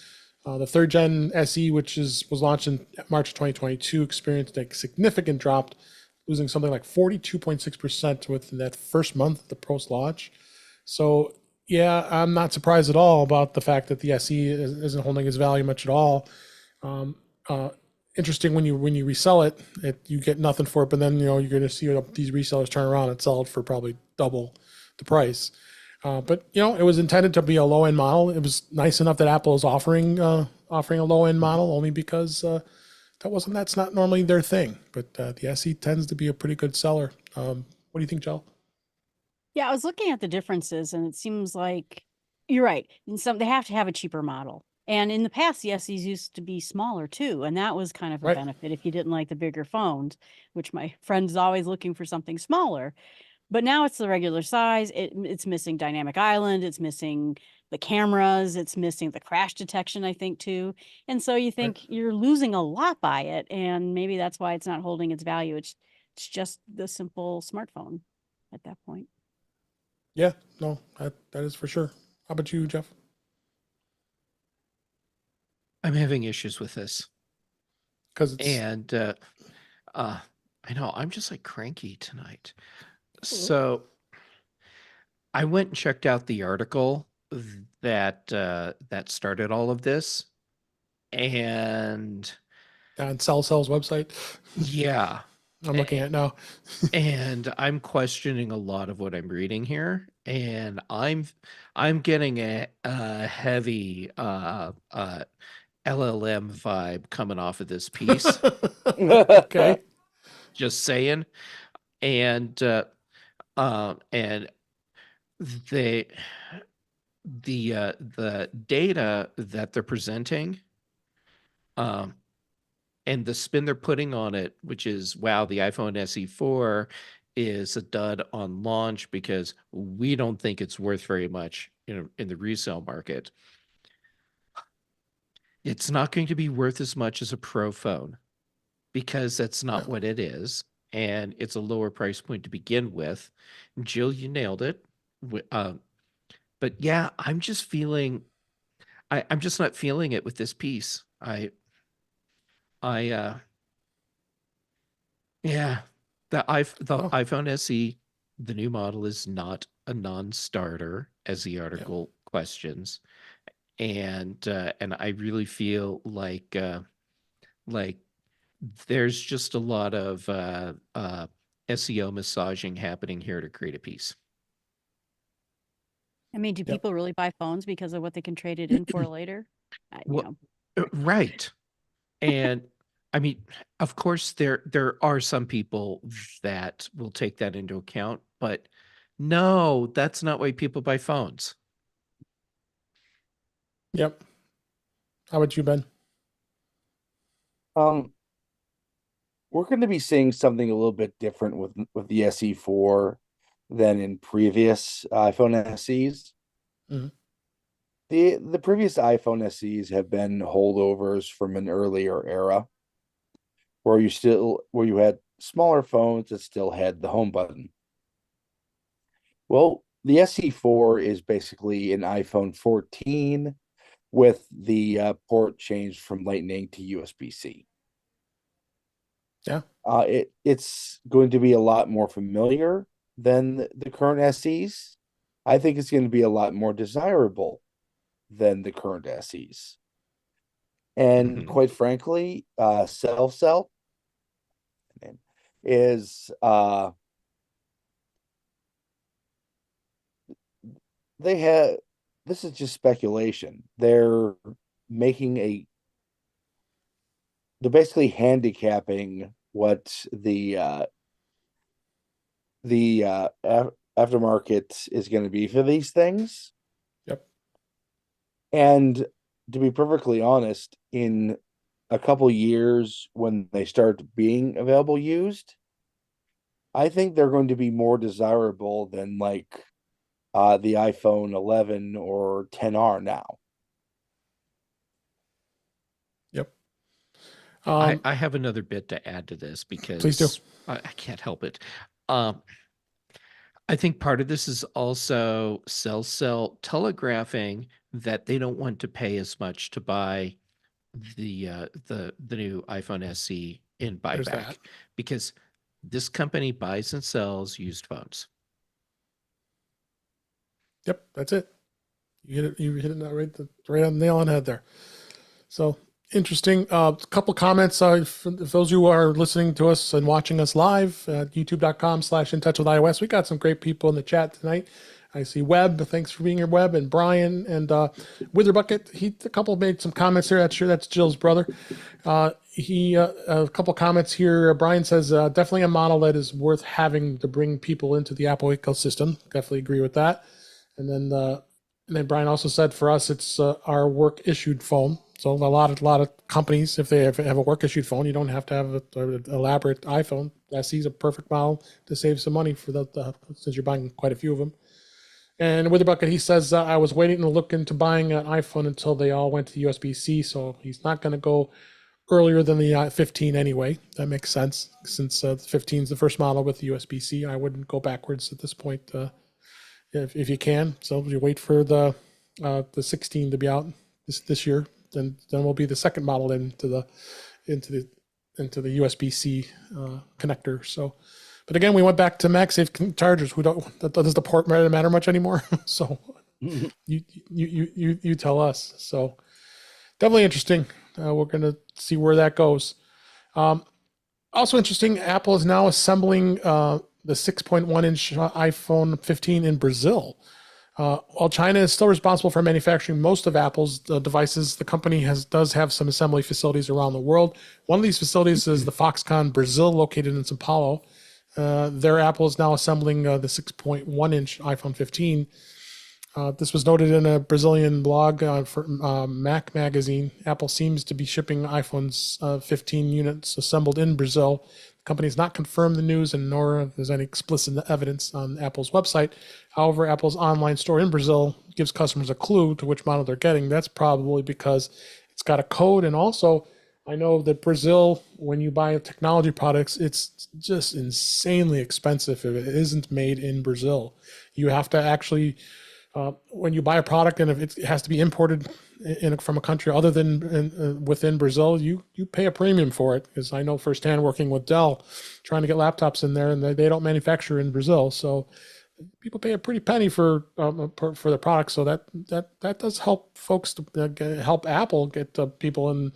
B: The third gen SE, which was launched in March of 2022, experienced a significant drop, losing something like 42.6% within that first month of the post launch. So, yeah, I'm not surprised at all about the fact that the SE isn't holding its value much at all. Interesting, when you resell it, you get nothing for it, but then you're going to see these resellers turn around and sell it for probably double the price. But it was intended to be a low end model. It was nice enough that Apple is offering a low end model, only because that's not normally their thing. But the SE tends to be a pretty good seller. What do you think, Jill?
C: yeah, I was looking at the differences, and it seems like you're right. In some, they have to have a cheaper model. And in the past, the SEs used to be smaller too, and that was kind of a
B: Right.
C: benefit if you didn't like the bigger phones, which my friend's always looking for something smaller. But now it's the regular size. It's missing dynamic island. It's missing the cameras. It's missing the crash detection, I think, too. And so you think you're losing a lot by it, and maybe that's why it's not holding its value. It's just the simple smartphone at that point.
B: Yeah, no, that is for sure. How about you, Jeff?
A: I'm having issues with this.
B: Because it's
A: And I know I'm just like cranky tonight. So I went and checked out the article that started all of this. And
B: on Cell's website.
A: yeah,
B: I'm looking at it now.
A: and I'm questioning a lot of what I'm reading here, and I'm getting a heavy LLM vibe coming off of this piece.
B: Okay.
A: Just saying. And and they the data that they're presenting, and the spin they're putting on it, which is, wow, the iPhone SE 4 is a dud on launch because we don't think it's worth very much in the resale market. It's not going to be worth as much as a Pro phone because that's not what it is. And it's a lower price point to begin with. Jill, you nailed it. But yeah, I'm just feeling, I'm just not feeling it with this piece. Yeah, the iPhone SE, the new model is not a non-starter, as the article questions, and I really feel like there's just a lot of SEO massaging happening here to create a piece.
C: I mean, do people really buy phones because of what they can trade it in for later?
A: Well, right. And I mean, of course, there are some people that will take that into account, but no, that's not why people buy phones.
B: Yep. How about you, Ben?
D: We're going to be seeing something a little bit different with the SE4 than in previous iPhone SEs.
B: Mm-hmm.
D: The previous iPhone SEs have been holdovers from an earlier era where you had smaller phones that still had the home button. Well, the SE4 is basically an iPhone 14 with the port changed from Lightning to USB-C.
B: Yeah.
D: It's going to be a lot more familiar than the current SEs. I think it's going to be a lot more desirable than the current SEs. And quite frankly, Cell is this is just speculation. They're basically handicapping what the aftermarket is going to be for these things.
B: Yep.
D: And to be perfectly honest, in a couple years when they start being available used, I think they're going to be more desirable than like the iPhone 11 or 10R now.
B: Yep.
A: I have another bit to add to this because
B: please do.
A: I can't help it. I think part of this is also Cell telegraphing that they don't want to pay as much to buy the new iPhone SE in buyback because this company buys and sells used phones.
B: Yep, that's it. You hit it right on the nail on the head there. So interesting. A couple comments. For those who are listening to us and watching us live at youtube.com/intouchwithios. We got some great people in the chat tonight. I see Webb. Thanks for being here, Webb, and Brian and Witherbucket. A couple made some comments here. That's Jill's brother. A couple comments here. Brian says definitely a model that is worth having to bring people into the Apple ecosystem. Definitely agree with that. And then Brian also said for us it's our work issued phone. So a lot of companies, if they have a work issued phone, you don't have to have an elaborate iPhone. SE is a perfect model to save some money for since you're buying quite a few of them. And Witherbucket, he says, I was waiting to look into buying an iPhone until they all went to USB-C, so he's not going to go earlier than the 15 anyway. That makes sense, since the 15 is the first model with USB-C. I wouldn't go backwards at this point if you can. So you wait for the 16 to be out this year, then will be the second model into the USB-C connector. So. But again, we went back to MagSafe chargers. Does the port matter much anymore? So you tell us. So definitely interesting. We're going to see where that goes. Also interesting, Apple is now assembling the 6.1-inch iPhone 15 in Brazil. While China is still responsible for manufacturing most of Apple's devices, the company does have some assembly facilities around the world. One of these facilities is the Foxconn Brazil, located in Sao Paulo. Their Apple is now assembling the 6.1-inch iPhone 15. This was noted in a Brazilian blog for Mac Magazine. Apple seems to be shipping iPhones 15 units assembled in Brazil. company has not confirmed the news, and nor there's any explicit evidence on Apple's website. However, Apple's online store in Brazil gives customers a clue to which model they're getting. That's probably because it's got a code, and also I know that Brazil, when you buy technology products, it's just insanely expensive if it isn't made in Brazil. You have to actually, when you buy a product and if it has to be imported from a country other than within Brazil, you pay a premium for it. Because I know firsthand working with Dell, trying to get laptops in there, and they don't manufacture in Brazil, so people pay a pretty penny for the product. So that does help folks to help Apple get people in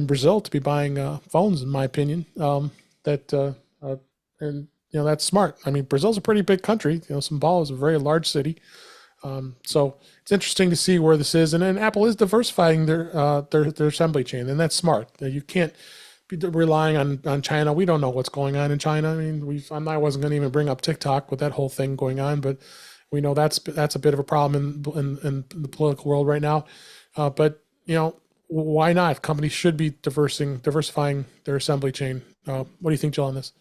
B: Brazil to be buying phones, in my opinion. And that's smart. I mean, Brazil's a pretty big country. São Paulo is a very large city. So it's interesting to see where this is, and then Apple is diversifying their assembly chain, and that's smart. You can't be relying on China. We don't know what's going on in China. I mean, I wasn't going to even bring up TikTok with that whole thing going on, but we know that's a bit of a problem in the political world right now. But why not? Companies should be diversifying their assembly chain. What do you think, Jill, on this?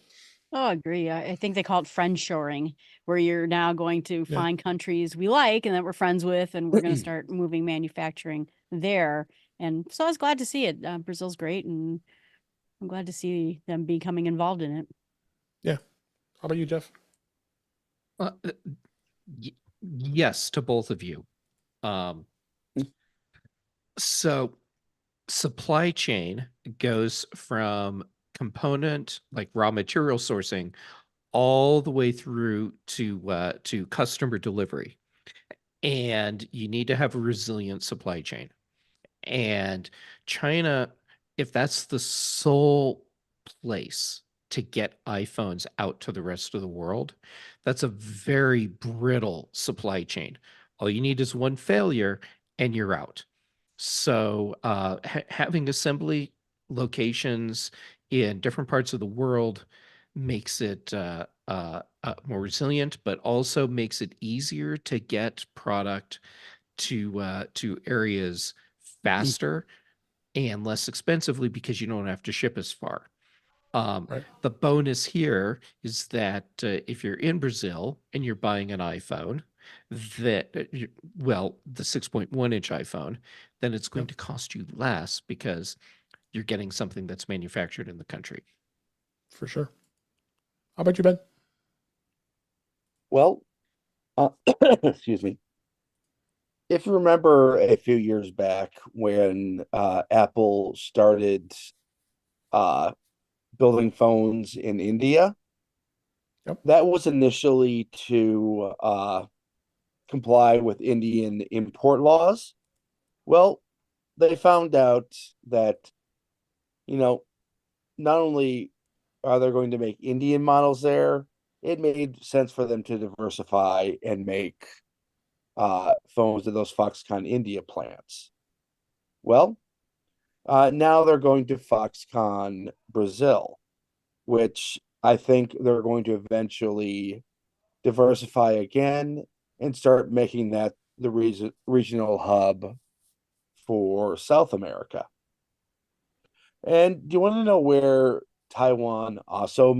C: Oh, I agree. I think they call it friend shoring, where you're now going to
B: Yeah.
C: find countries we like and that we're friends with, and we're going to start moving manufacturing there. And so I was glad to see it. Brazil's great, and I'm glad to see them becoming involved in it.
B: Yeah. How about you, Jeff?
A: Yes, to both of you. So supply chain goes from component, like raw material sourcing, all the way through to customer delivery. And you need to have a resilient supply chain. And China, if that's the sole place to get iPhones out to the rest of the world, that's a very brittle supply chain. All you need is one failure and you're out. So having assembly locations in different parts of the world makes it more resilient, but also makes it easier to get product to areas faster and less expensively because you don't have to ship as far.
B: Right.
A: The bonus here is that if you're in Brazil and you're buying an iPhone, the 6.1 inch iPhone, then it's going to cost you less because you're getting something that's manufactured in the country.
B: For sure. How about you, Ben?
D: Well, excuse me. If you remember a few years back when Apple started building phones in India, that was initially to comply with Indian import laws. Well, they found out that, not only are they going to make Indian models there, it made sense for them to diversify and make phones of those Foxconn India plants. Well, now they're going to Foxconn Brazil, which I think they're going to eventually diversify again and start making that the regional hub for South America. And do you want to know where Foxconn also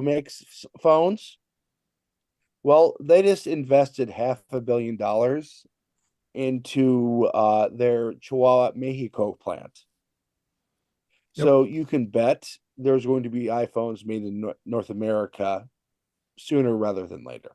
D: makes phones? Well, they just invested $500 million into their Chihuahua, Mexico plant. So you can bet there's going to be iPhones made in North America sooner rather than later.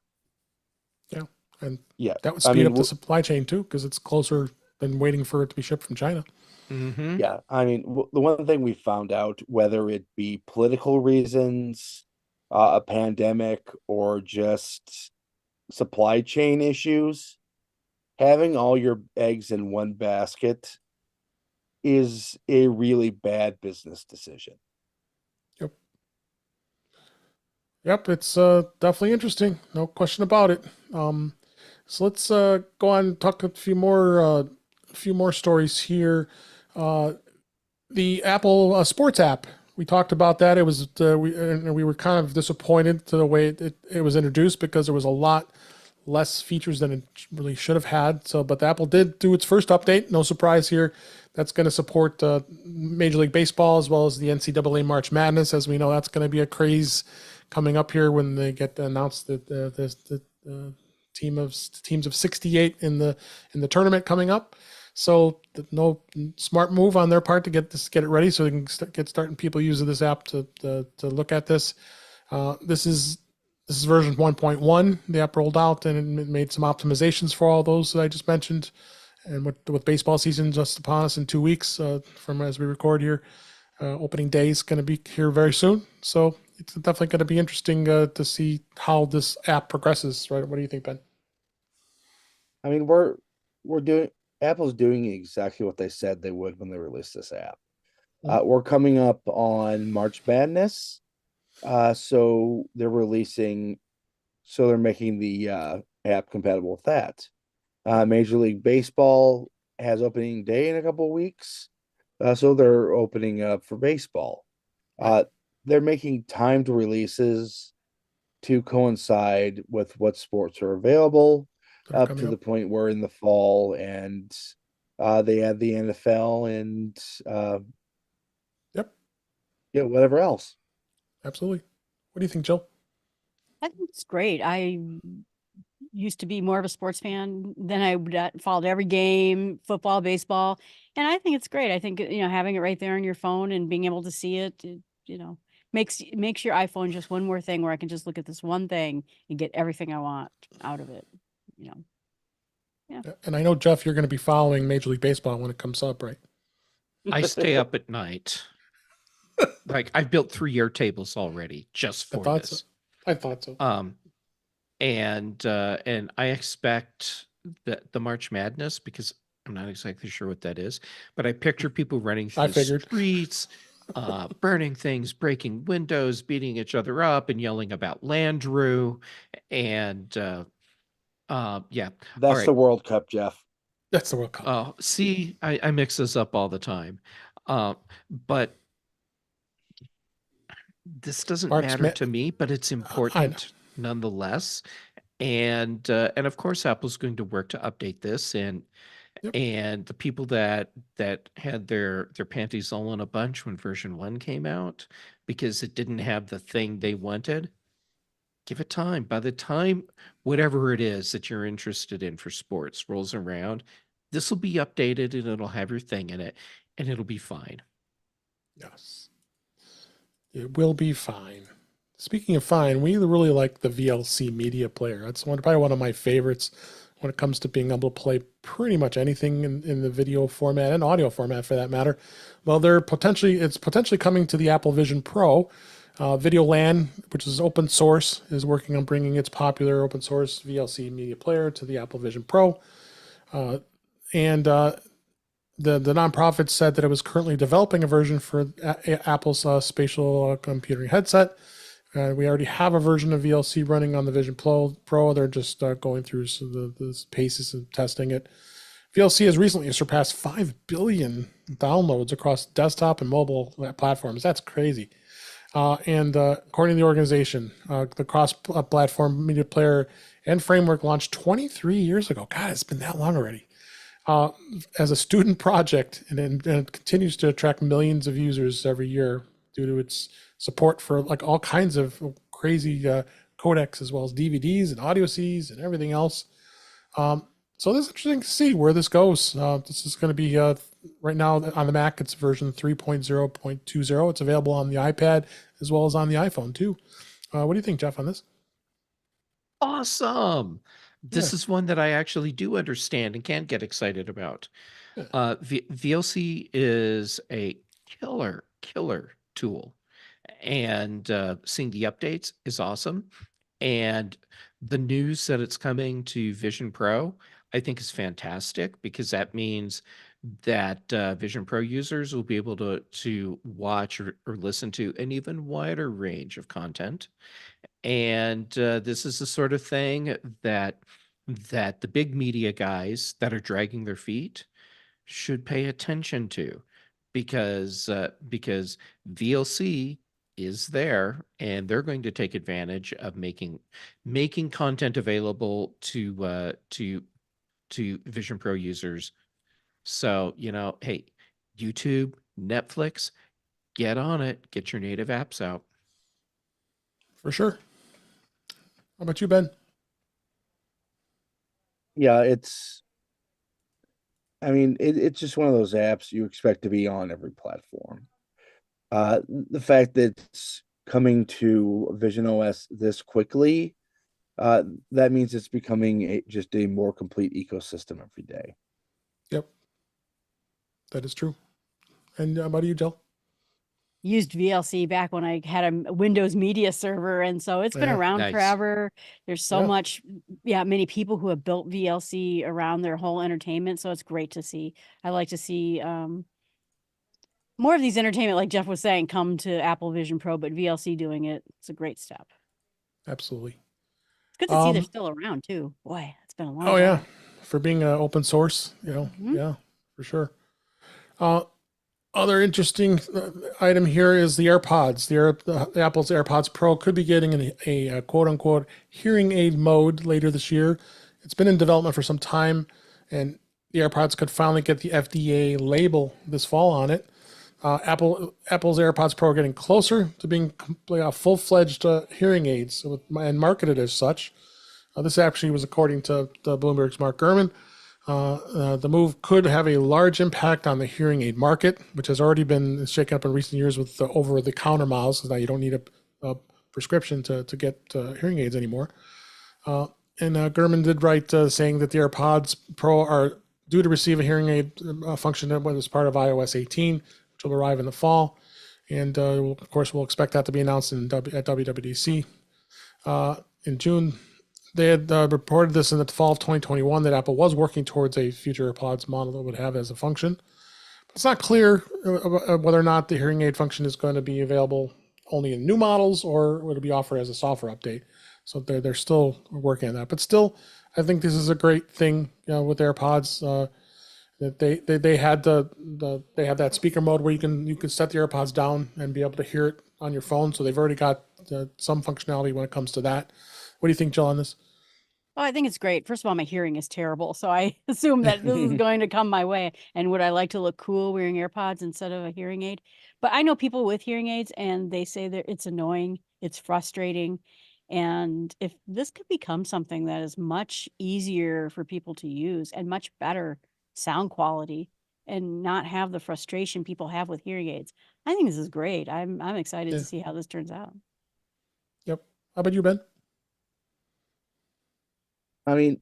B: Yeah. And
D: yeah,
B: that would speed up the supply chain too, because it's closer than waiting for it to be shipped from China.
A: Mm-hmm.
D: Yeah. I mean, the one thing we found out, whether it be political reasons, a pandemic, or just supply chain issues, having all your eggs in one basket is a really bad business decision.
B: Yep, it's definitely interesting, no question about it. So let's go on and talk a few more stories here. The Apple Sports app, we talked about that. It was we were kind of disappointed to the way it was introduced because there was a lot less features than it really should have had. So, but Apple did do its first update. No surprise here. That's going to support Major League Baseball as well as the NCAA March Madness. As we know, that's going to be a craze coming up here when they get announced that the teams of 68 in the tournament coming up. So no smart move on their part to get it ready so they can get starting people using this app to look at this. This is version 1.1. The app rolled out and it made some optimizations for all those that I just mentioned. And with baseball season just upon us in 2 weeks from as we record here, opening day is going to be here very soon. So it's definitely going to be interesting to see how this app progresses. Right? What do you think, Ben?
D: I mean, Apple's doing exactly what they said they would when they released this app. We're coming up on March Madness. So they're making the app compatible with that. Major League Baseball has opening day in a couple of weeks. So they're opening up for baseball. They're making timed releases to coincide with what sports are available, up to the point where in the fall and they add the NFL and whatever else.
B: Absolutely. What do you think, Jill?
C: I think it's great. I used to be more of a sports fan. Then I followed every game, football, baseball, and I think it's great. I think having it right there on your phone and being able to see it, makes your iPhone just one more thing where I can just look at this one thing and get everything I want out of it. Yeah.
B: And I know, Jeff, you're going to be following Major League Baseball when it comes up, right?
A: I stay up at night. Like I've built 3 Airtables already just for this.
B: I thought so.
A: And I expect that the March Madness, because I'm not exactly sure what that is, but I picture people running through the streets, burning things, breaking windows, beating each other up, and yelling about Landrew. And yeah,
D: that's the World Cup, Jeff.
B: That's the World Cup.
A: Oh, see, I mix this up all the time. But this doesn't matter to me, but it's important nonetheless. And of course, Apple's going to work to update this, and the people that had their panties all in a bunch when version 1 came out because it didn't have the thing they wanted, give it time. By the time whatever it is that you're interested in for sports rolls around, this will be updated and it'll have your thing in it, and it'll be fine.
B: Yes, it will be fine. Speaking of fine, we really like the VLC media player. That's probably one of my favorites when it comes to being able to play pretty much anything in the video format and audio format for that matter. Well, it's potentially coming to the Apple Vision Pro. VideoLAN, which is open source, is working on bringing its popular open source VLC media player to the Apple Vision Pro. And the nonprofit said that it was currently developing a version for Apple's spatial computing headset. We already have a version of VLC running on the Vision Pro. They're just going through the paces of testing it. VLC has recently surpassed 5 billion downloads across desktop and mobile platforms. That's crazy. And according to the organization, the cross-platform media player and framework launched 23 years ago. God, it's been that long already. As a student project, and it continues to attract millions of users every year due to its support for like all kinds of crazy codecs, as well as DVDs and audio CDs and everything else. So this is interesting to see where this goes. This is going to be right now on the Mac. It's version 3.0.20. It's available on the iPad as well as on the iPhone too. What do you think, Jeff, on this?
A: Awesome. This is one that I actually do understand and can get excited about. VLC is a killer tool, and seeing the updates is awesome. And the news that it's coming to Vision Pro, I think, is fantastic, because that means that Vision Pro users will be able to watch or listen to an even wider range of content. And this is the sort of thing that the big media guys that are dragging their feet should pay attention to, because VLC is there, and they're going to take advantage of making content available to Vision Pro users. So, hey, YouTube, Netflix, get on it, get your native apps out.
B: For sure. How about you, Ben?
D: Yeah, it's just one of those apps you expect to be on every platform. The fact that it's coming to Vision OS this quickly, that means it's becoming just a more complete ecosystem every day.
B: Yep, that is true. And how about you, Jill?
C: Used VLC back when I had a Windows media server, and so it's been
B: Yeah.
C: around
A: Nice.
C: forever. There's so
B: Yeah.
C: much, many people who have built VLC around their whole entertainment, so it's great to see. I like to see more of these entertainment, like Jeff was saying, come to Apple Vision Pro, but VLC doing it, it's a great step.
B: Absolutely.
C: It's good to see they're still around too. Boy, it's been a long
B: Oh
C: time.
B: yeah, for being open source,
C: Mhm.
B: yeah, for sure. Other interesting item here is the AirPods. The Apple's AirPods Pro could be getting a quote unquote hearing aid mode later this year. It's been in development for some time, and the AirPods could finally get the FDA label this fall on it. Apple's AirPods Pro are getting closer to being full-fledged hearing aids and marketed as such. This actually was according to Bloomberg's Mark Gurman. The move could have a large impact on the hearing aid market, which has already been shaken up in recent years with the over-the-counter models, because now you don't need a prescription to get hearing aids anymore. And Gurman did write saying that the AirPods Pro are due to receive a hearing aid function as part of iOS 18, which will arrive in the fall. And of course, we'll expect that to be announced at WWDC in June. They had reported this in the fall of 2021 that Apple was working towards a future AirPods model that would have as a function. It's not clear whether or not the hearing aid function is going to be available only in new models or would it be offered as a software update. So they're still working on that. But still, I think this is a great thing with AirPods. That they had they have that speaker mode where you can set the AirPods down and be able to hear it on your phone. So they've already got some functionality when it comes to that. What do you think, Jill, on this?
C: Oh, I think it's great. First of all, my hearing is terrible, so I assume that this is going to come my way. And would I like to look cool wearing AirPods instead of a hearing aid? But I know people with hearing aids, and they say that it's annoying, it's frustrating. And if this could become something that is much easier for people to use and much better sound quality and not have the frustration people have with hearing aids, I think this is great. I'm excited
B: Yeah.
C: to see how this turns out.
B: Yep. How about you, Ben?
D: I mean,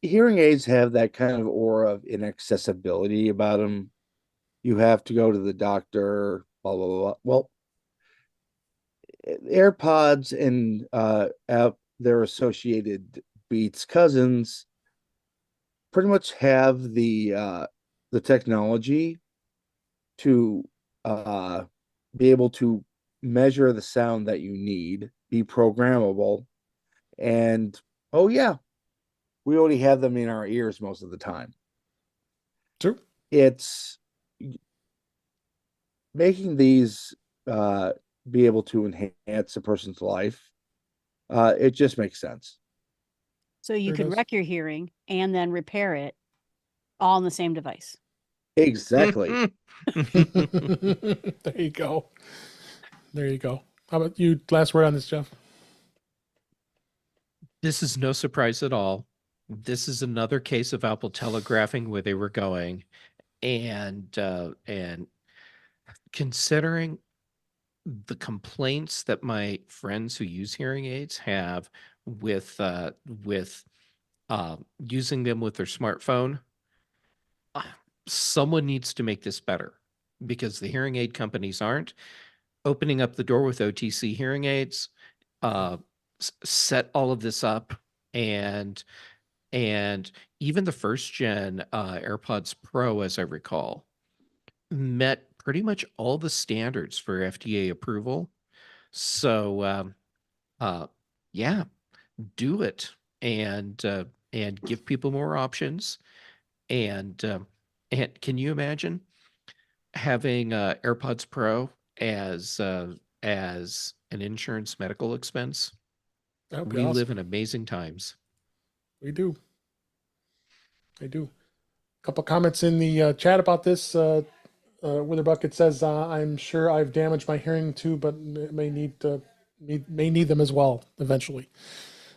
D: hearing aids have that kind of aura of inaccessibility about them. You have to go to the doctor, blah, blah, blah. Well, AirPods and their associated Beats cousins pretty much have the technology to be able to measure the sound that you need, be programmable, and oh yeah, we already have them in our ears most of the time.
B: True.
D: It's making these be able to enhance a person's life. It just makes sense.
C: So you
B: Sure
C: could
B: does.
C: wreck your hearing and then repair it all in the same device.
D: Exactly.
B: There you go. There you go. How about you? Last word on this, Jeff?
A: This is no surprise at all. This is another case of Apple telegraphing where they were going, and considering the complaints that my friends who use hearing aids have with using them with their smartphone, uh, someone needs to make this better, because the hearing aid companies aren't opening up the door with OTC hearing aids. Set all of this up, and even the first gen AirPods Pro, as I recall, met pretty much all the standards for FDA approval. So yeah, do it, and give people more options. And can you imagine having AirPods Pro as an insurance medical expense.
B: That would be
A: We
B: awesome.
A: live in amazing times.
B: We do. I do. A couple comments in the chat about this. Witherbucket says, "I'm sure I've damaged my hearing too, but may need them as well eventually."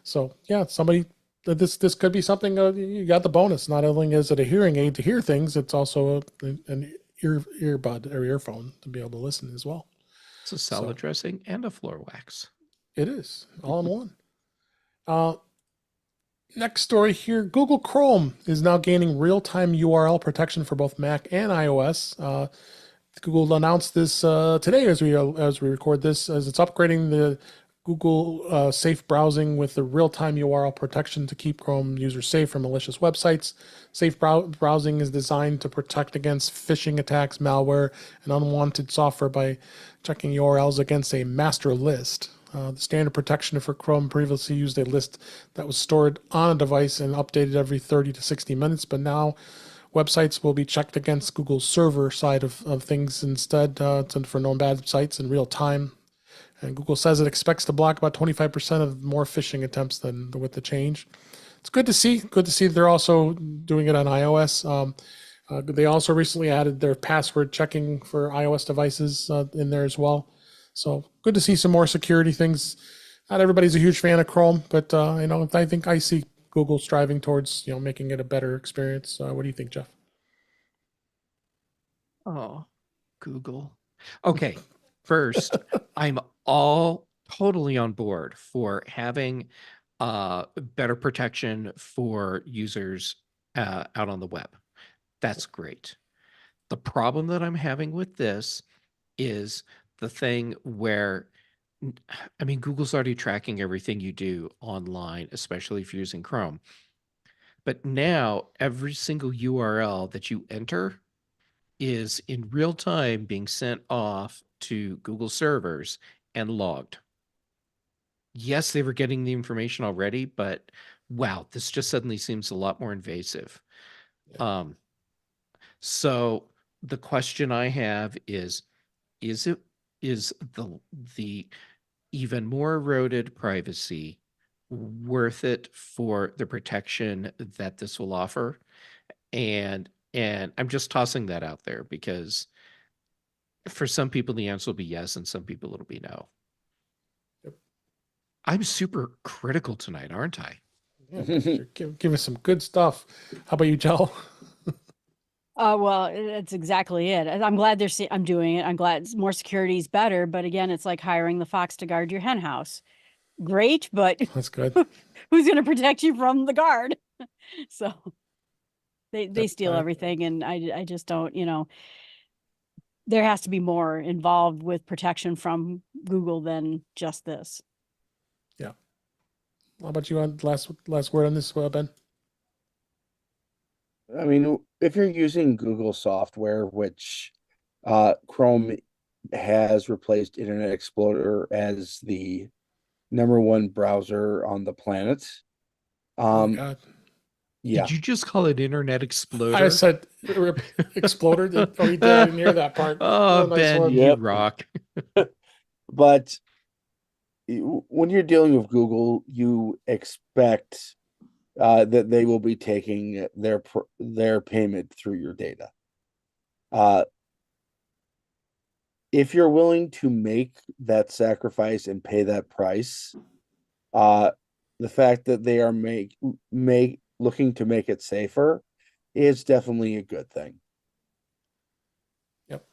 B: So yeah, somebody this could be something. You got the bonus. Not only is it a hearing aid to hear things, it's also an earbud or earphone to be able to listen as well.
A: It's a salad dressing and a floor wax.
B: It is all in one. Next story here, Google Chrome is now gaining real-time URL protection for both Mac and iOS. Google announced this today as we record this, as it's upgrading the Google safe browsing with the real-time URL protection to keep Chrome users safe from malicious websites. Safe browsing is designed to protect against phishing attacks, malware, and unwanted software by checking URLs against a master list. The standard protection for Chrome previously used a list that was stored on a device and updated every 30 to 60 minutes, but now websites will be checked against Google's server side of things instead for known bad sites in real time. And Google says it expects to block about 25% of more phishing attempts than with the change. It's good to see. Good to see they're also doing it on iOS. They also recently added their password checking for iOS devices in there as well. So good to see some more security things. Not everybody's a huge fan of Chrome, but I think I see Google striving towards making it a better experience. What do you think, Jeff?
A: Oh, Google. Okay, first, I'm all totally on board for having better protection for users out on the web. That's great. The problem that I'm having with this is the thing where, I mean, Google's already tracking everything you do online, especially if you're using Chrome. But now every single URL that you enter is in real time being sent off to Google servers and logged. Yes, they were getting the information already, but wow, this just suddenly seems a lot more invasive.
B: Yeah.
A: So the question I have is the even more eroded privacy worth it for the protection that this will offer? And I'm just tossing that out there because for some people the answer will be yes, and some people it'll be no.
B: Yep.
A: I'm super critical tonight, aren't I?
B: Yeah, give us some good stuff. How about you, Jell?
C: Well, that's exactly it. I'm glad I'm doing it. I'm glad more security is better. But again, it's like hiring the fox to guard your hen house. Great, but
B: That's good.
C: who's going to protect you from the guard? So they steal
B: I-
C: everything, and I just don't. There has to be more involved with protection from Google than just this.
B: Yeah. How about you on last word on this, Ben?
D: I mean, if you're using Google software, which Chrome has replaced Internet Explorer as the #1 browser on the planet.
B: Oh my God.
D: Yeah.
A: Did you just call it Internet Exploder?
B: I said exploder. Oh, he did. I didn't hear that part.
A: Oh,
B: Nice
A: Ben,
B: one.
A: you
D: Yep.
A: rock.
D: But when you're dealing with Google, you expect that they will be taking their payment through your data. If you're willing to make that sacrifice and pay that price, the fact that they are looking to make it safer is definitely a good thing.
B: Yep.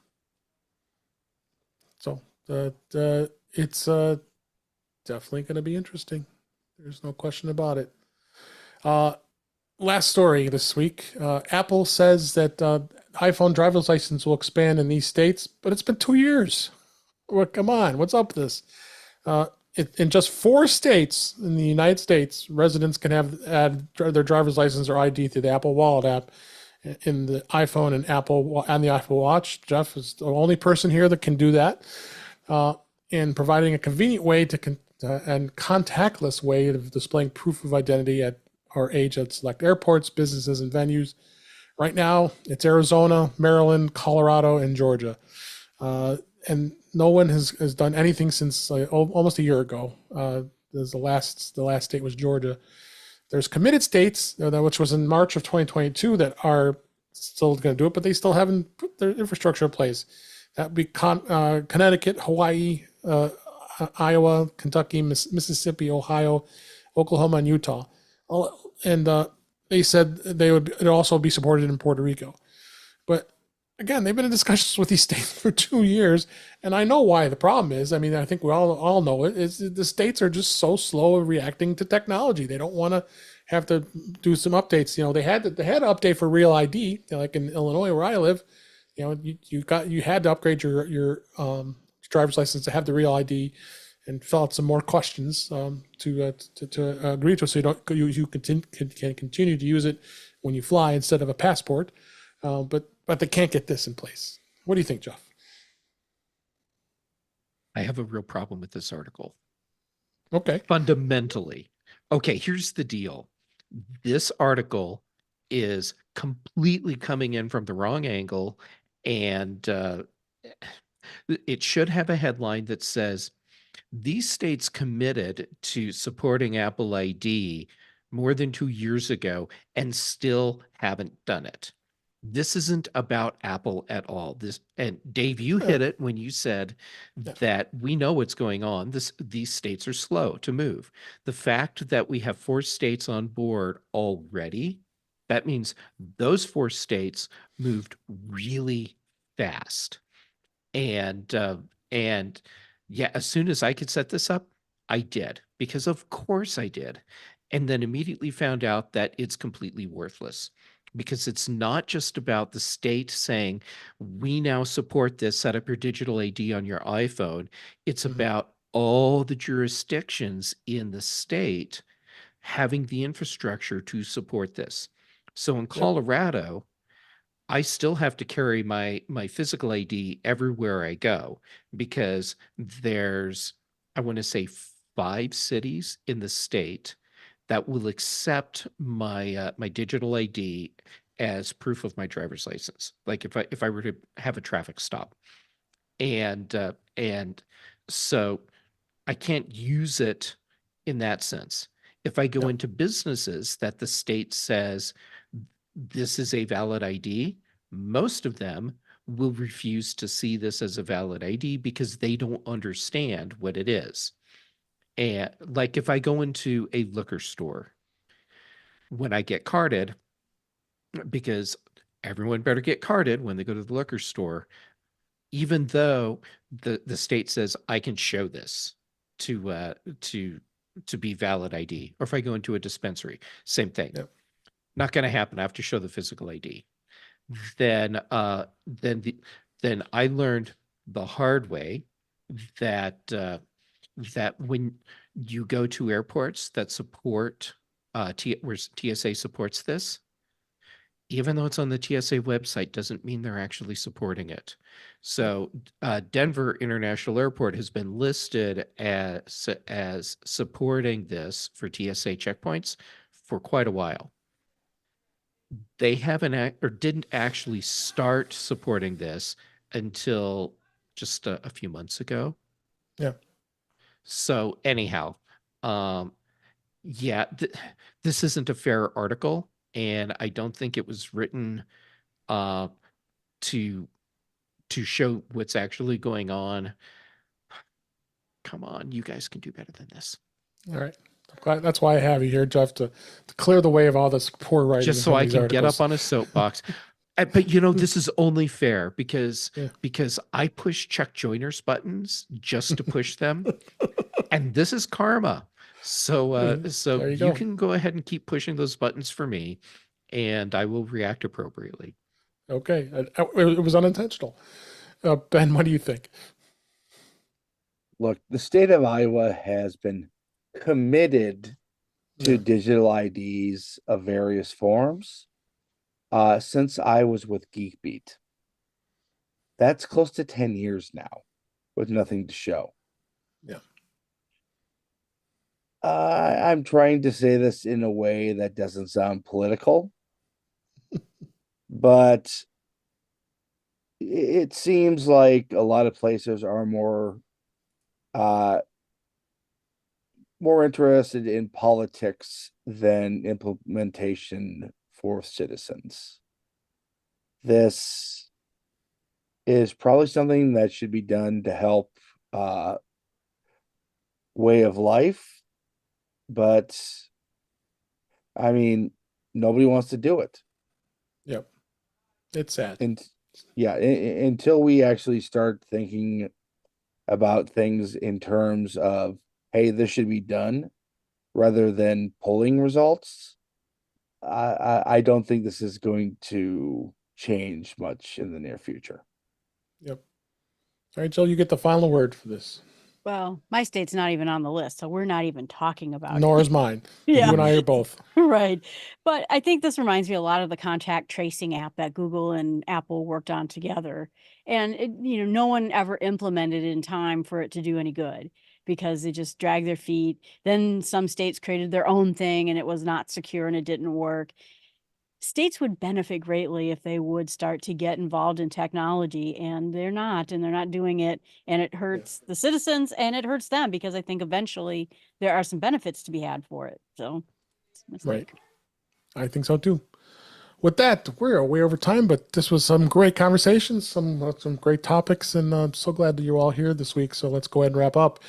B: So it's definitely going to be interesting. There's no question about it. Last story this week. Apple says that iPhone driver's license will expand in these states, but it's been 2 years. Well, come on, what's up with this? In just 4 states in the United States, residents can add their driver's license or ID through the Apple Wallet app in the iPhone and the Apple Watch. Jeff is the only person here that can do that, in providing a convenient way and contactless way of displaying proof of identity at our age at select airports, businesses, and venues. Right now, it's Arizona, Maryland, Colorado, and Georgia. and no one has done anything since almost a year ago. The last state was Georgia. There's committed states, which was in March of 2022, that are still going to do it, but they still haven't put their infrastructure in place. That would be Connecticut, Hawaii, Iowa, Kentucky, Mississippi, Ohio, Oklahoma, and Utah. And they said it'd also be supported in Puerto Rico. But again, they've been in discussions with these states for 2 years, and I know why the problem is. I mean, I think we all know it. Is the states are just so slow of reacting to technology. They don't want to have to do some updates. They had an update for Real ID, like in Illinois where I live. You had to upgrade your driver's license to have the Real ID, and fill out some more questions to agree to it, so you can continue to use it when you fly instead of a passport. But they can't get this in place. What do you think, Jeff?
A: I have a real problem with this article.
B: Okay.
A: Fundamentally. Okay, here's the deal. This article is completely coming in from the wrong angle, and it should have a headline that says, these states committed to supporting Apple ID more than 2 years ago and still haven't done it. This isn't about Apple at all. And Dave, you hit it when you said that we know what's going on. These states are slow to move. The fact that we have 4 states on board already, that means those 4 states moved really fast. And yeah, as soon as I could set this up, I did, because of course I did. And then immediately found out that it's completely worthless, because it's not just about the state saying, we now support this, set up your digital ID on your iPhone. It's about all the jurisdictions in the state having the infrastructure to support this. So in Colorado, I still have to carry my physical ID everywhere I go, because there's, I want to say, 5 cities in the state that will accept my my digital ID as proof of my driver's license. Like if I were to have a traffic stop, and so I can't use it in that sense. If I go into businesses that the state says this is a valid ID, most of them will refuse to see this as a valid ID because they don't understand what it is. And like if I go into a liquor store, when I get carded, because everyone better get carded when they go to the liquor store, even though the state says I can show this to be valid ID, or if I go into a dispensary, same thing. Not going to happen. I have to show the physical ID. Then I learned the hard way that that when you go to airports that support where TSA supports this, even though it's on the TSA website, doesn't mean they're actually supporting it. So Denver International Airport has been listed as supporting this for TSA checkpoints for quite a while. They haven't or didn't actually start supporting this until just a few months ago.
B: Yeah.
A: So anyhow, yeah, this isn't a fair article, and I don't think it was written to show what's actually going on. Come on, you guys can do better than this.
B: All right. That's why I have you here, Jeff, to clear the way of all this poor writing.
A: Just so I can get up on a soapbox. But this is only fair because I push Chuck Joyner's buttons just to push them, and this is karma. So you can go ahead and keep pushing those buttons for me, and I will react appropriately.
B: Okay, it was unintentional. Ben, what do you think?
D: Look, the state of Iowa has been committed to digital IDs of various forms since I was with GeekBeat. That's close to 10 years now with nothing to show.
B: Yeah.
D: I'm trying to say this in a way that doesn't sound political, but it seems like a lot of places are uh more interested in politics than implementation for citizens. This is probably something that should be done to help uh way of life, but I mean, nobody wants to do it.
B: Yep. It's sad.
D: And yeah, until we actually start thinking about things in terms of, hey, this should be done rather than polling results, I don't think this is going to change much in the near future.
B: Yep. All right, Jill, you get the final word for this.
C: Well, my state's not even on the list, so we're not even talking about
B: Nor
C: it.
B: is mine.
C: Yeah.
B: You and I are both.
C: Right. But I think this reminds me a lot of the contact tracing app that Google and Apple worked on together. And no one ever implemented it in time for it to do any good because they just dragged their feet. Then some states created their own thing and it was not secure and it didn't work. States would benefit greatly if they would start to get involved in technology, and they're not doing it, and it hurts the citizens and it hurts them because I think eventually there are some benefits to be had for it. So it's a mistake.
B: Right. I think so too. With that, we're way over time, but this was some great conversations, some great topics, and I'm so glad that you're all here this week. So let's go ahead and wrap up.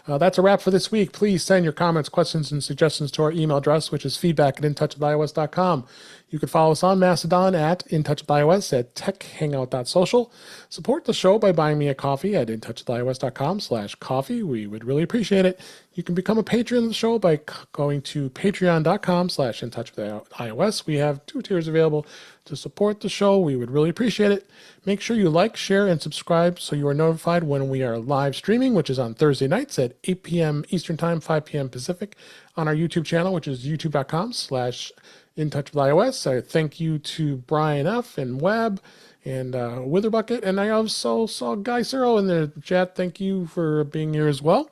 B: That's a wrap for this week. Please send your comments, questions, and suggestions to our email address, which is feedback@intouchwithios.com. You can follow us on Mastodon at intouchwithios, at techhangout.social. Support the show by buying me a coffee at intouchwithios.com/coffee. We would really appreciate it. You can become a patron of the show by going to patreon.com/intouchwithios. We have 2 tiers available to support the show. We would really appreciate it. Make sure you like, share, and subscribe so you are notified when we are live streaming, which is on Thursday nights at 8 p.m. Eastern Time, 5 p.m. Pacific, on our YouTube channel, which is youtube.com/intouchwithios. I thank you to Brian F. and Webb and Witherbucket, and I also saw Guy Searle in the chat. Thank you for being here as well.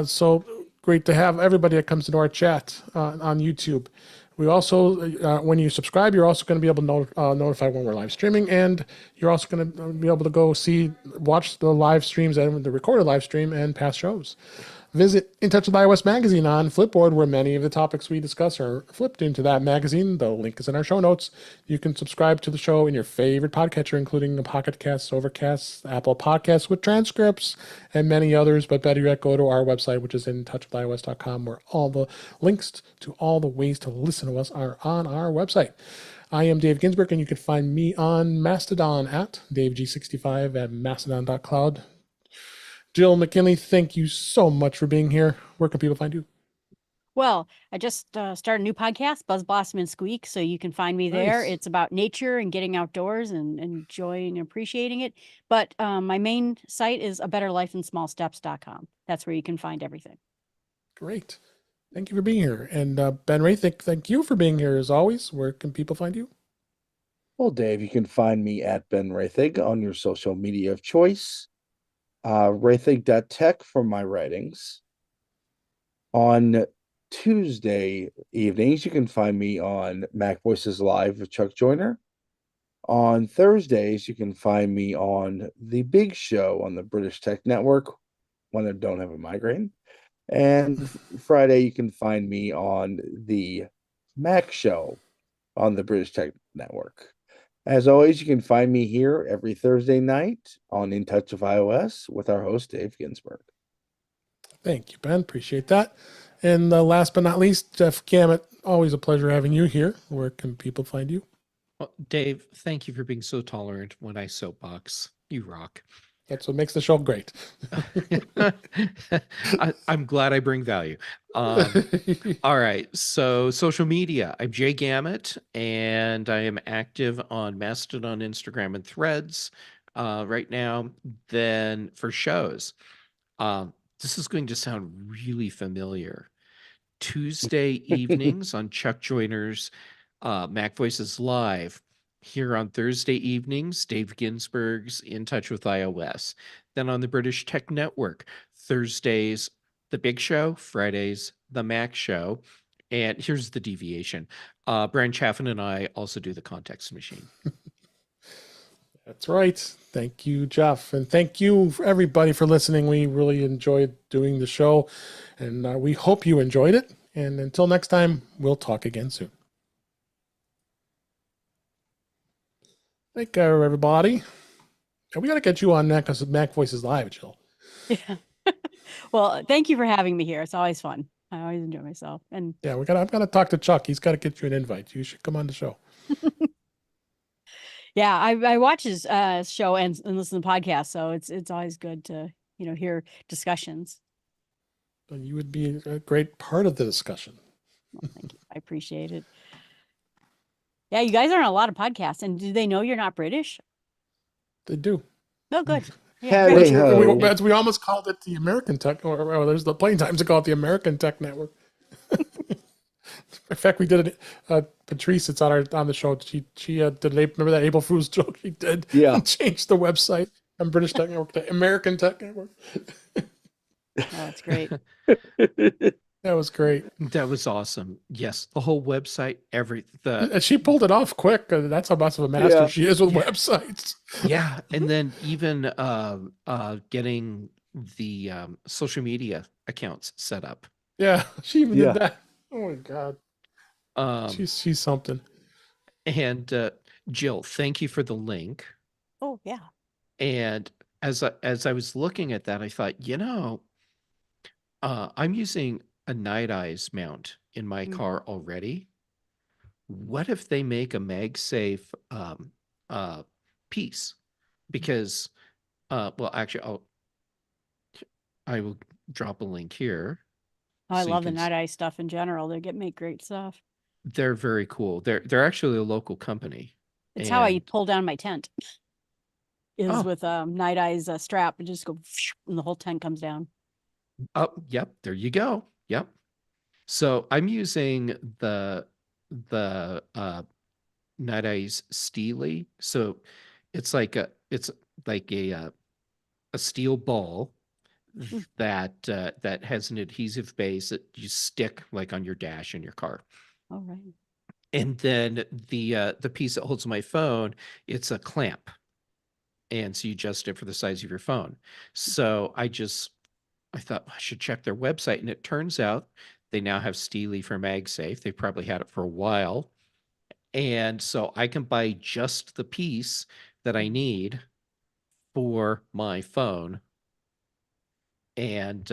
B: So great to have everybody that comes into our chat on YouTube. We also, when you subscribe, you're also going to be able to notify when we're live streaming, and you're also going to be able to go watch the live streams and the recorded live stream and past shows. Visit In Touch with iOS magazine on Flipboard, where many of the topics we discuss are flipped into that magazine. The link is in our show notes. You can subscribe to the show in your favorite podcatcher, including the Pocket Casts, Overcast, Apple Podcasts with transcripts, and many others. But better yet, go to our website, which is intouchwithios.com, where all the links to all the ways to listen to us are on our website. I am Dave Ginsburg, and you can find me on Mastodon at DaveG65 at mastodon.cloud. Jill McKinley, thank you so much for being here. Where can people find you?
C: Well, I just started a new podcast, Buzz Blossom and Squeak, so you can find me there.
B: Nice.
C: It's about nature and getting outdoors and enjoying and appreciating it. But my main site is abetterlifeinsmallsteps.com. That's where you can find everything.
B: Great. Thank you for being here. And Ben Rathick, thank you for being here as always. Where can people find you?
D: Well, Dave, you can find me at Ben Rathig on your social media of choice. Rathig.tech for my writings. On Tuesday evenings, you can find me on Mac Voices Live with Chuck Joyner. On Thursdays, you can find me on The Big Show on the British Tech Network when I don't have a migraine. And Friday, you can find me on The Mac Show on the British Tech Network. As always, you can find me here every Thursday night on In Touch with iOS with our host, Dave Ginsburg.
B: Thank you, Ben. Appreciate that. And last but not least, Jeff Gamet, always a pleasure having you here. Where can people find you?
A: Well, Dave, thank you for being so tolerant when I soapbox. You rock.
B: That's what makes the show great.
A: I'm glad I bring value. All right. So social media, I'm Jay Gamet, and I am active on Mastodon, Instagram, and Threads right now. Then for shows, this is going to sound really familiar. Tuesday evenings on Chuck Joyner's Mac Voices Live. Here on Thursday evenings, Dave Ginsburg's In Touch with iOS. Then on the British Tech Network, Thursdays, The Big Show, Fridays, The Mac Show. And here's the deviation. Brian Chaffin and I also do The Context Machine.
B: That's right. Thank you, Jeff. And thank you, everybody, for listening. We really enjoyed doing the show, and we hope you enjoyed it. And until next time, we'll talk again soon. Thank you, everybody. And we got to get you on that because Mac Voices Live, Jill.
C: Yeah. Well, thank you for having me here. It's always fun. I always enjoy myself. And
B: Yeah, I've got to talk to Chuck. He's got to get you an invite. You should come on the show.
C: yeah, I watch his show and listen to podcasts, so it's always good to hear discussions.
B: And you would be a great part of the discussion.
C: Well, thank you. I appreciate it. Yeah, you guys are on a lot of podcasts, and do they know you're not British?
B: They do.
C: Oh, good.
D: Yeah,
C: great.
D: they-
B: We almost called it the American Tech, or there's the plain times to call it the American Tech Network. In fact, we did it. Patrice, it's on the show. She did. Remember that April Fool's joke she did?
D: Yeah.
B: And changed the website from British Tech Network to American Tech Network.
C: Oh, that's great.
B: That was great.
A: That was awesome. Yes, the whole website,
B: And she pulled it off quick. That's how much of a master
D: Yeah.
B: she is with
A: Yeah.
B: websites.
A: yeah, and then even getting the social media accounts set up.
B: Yeah, she even
D: Yeah.
B: did that. Oh my God, she's something.
A: And Jill, thank you for the link.
C: Oh, yeah.
A: And as I was looking at that, I thought, I'm using a Night Eyes mount in my car already. What if they make a MagSafe piece? Because, well, actually, I will drop a link here.
C: Oh, I
A: so you
C: love the
A: can
C: Night Eye stuff in general. Make great stuff.
A: They're very cool. They're actually a local company.
C: It's how I
A: and-
C: pull down my tent. Is
A: Oh.
C: with Night Eye's strap and just go, and the whole tent comes down.
A: Oh, yep. There you go. Yep. So I'm using the Night Eyes Steely. So it's like a steel ball that has an adhesive base that you stick like on your dash in your car.
C: All right.
A: And then the piece that holds my phone, it's a clamp. And so you adjust it for the size of your phone. So I thought I should check their website, and it turns out they now have Steely for MagSafe. They probably had it for a while. And so I can buy just the piece that I need for my phone, and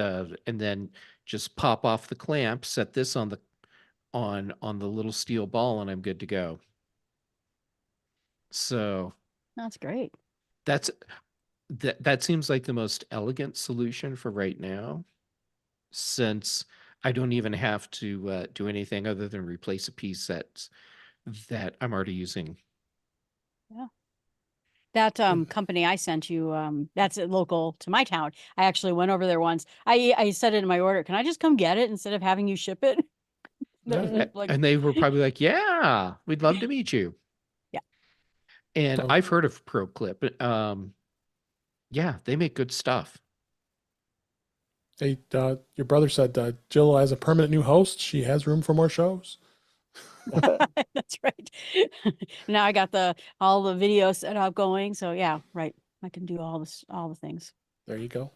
A: then just pop off the clamp, set this on the little steel ball, and I'm good to go. So
C: That's great.
A: that seems like the most elegant solution for right now, since I don't even have to do anything other than replace a piece that I'm already using.
C: That company I sent you, that's local to my town. I actually went over there once. I said it in my order. Can I just come get it instead of having you ship it?
B: Yeah.
C: Like,
A: And they were probably like, yeah, we'd love to meet you.
C: Yeah.
A: And
B: Oh.
A: I've heard of ProClip. Yeah, they make good stuff.
B: Hey, your brother said Jill has a permanent new host. She has room for more shows.
C: that's right. Now I got all the video set up going. So yeah, right. I can do all the things.
B: There you go.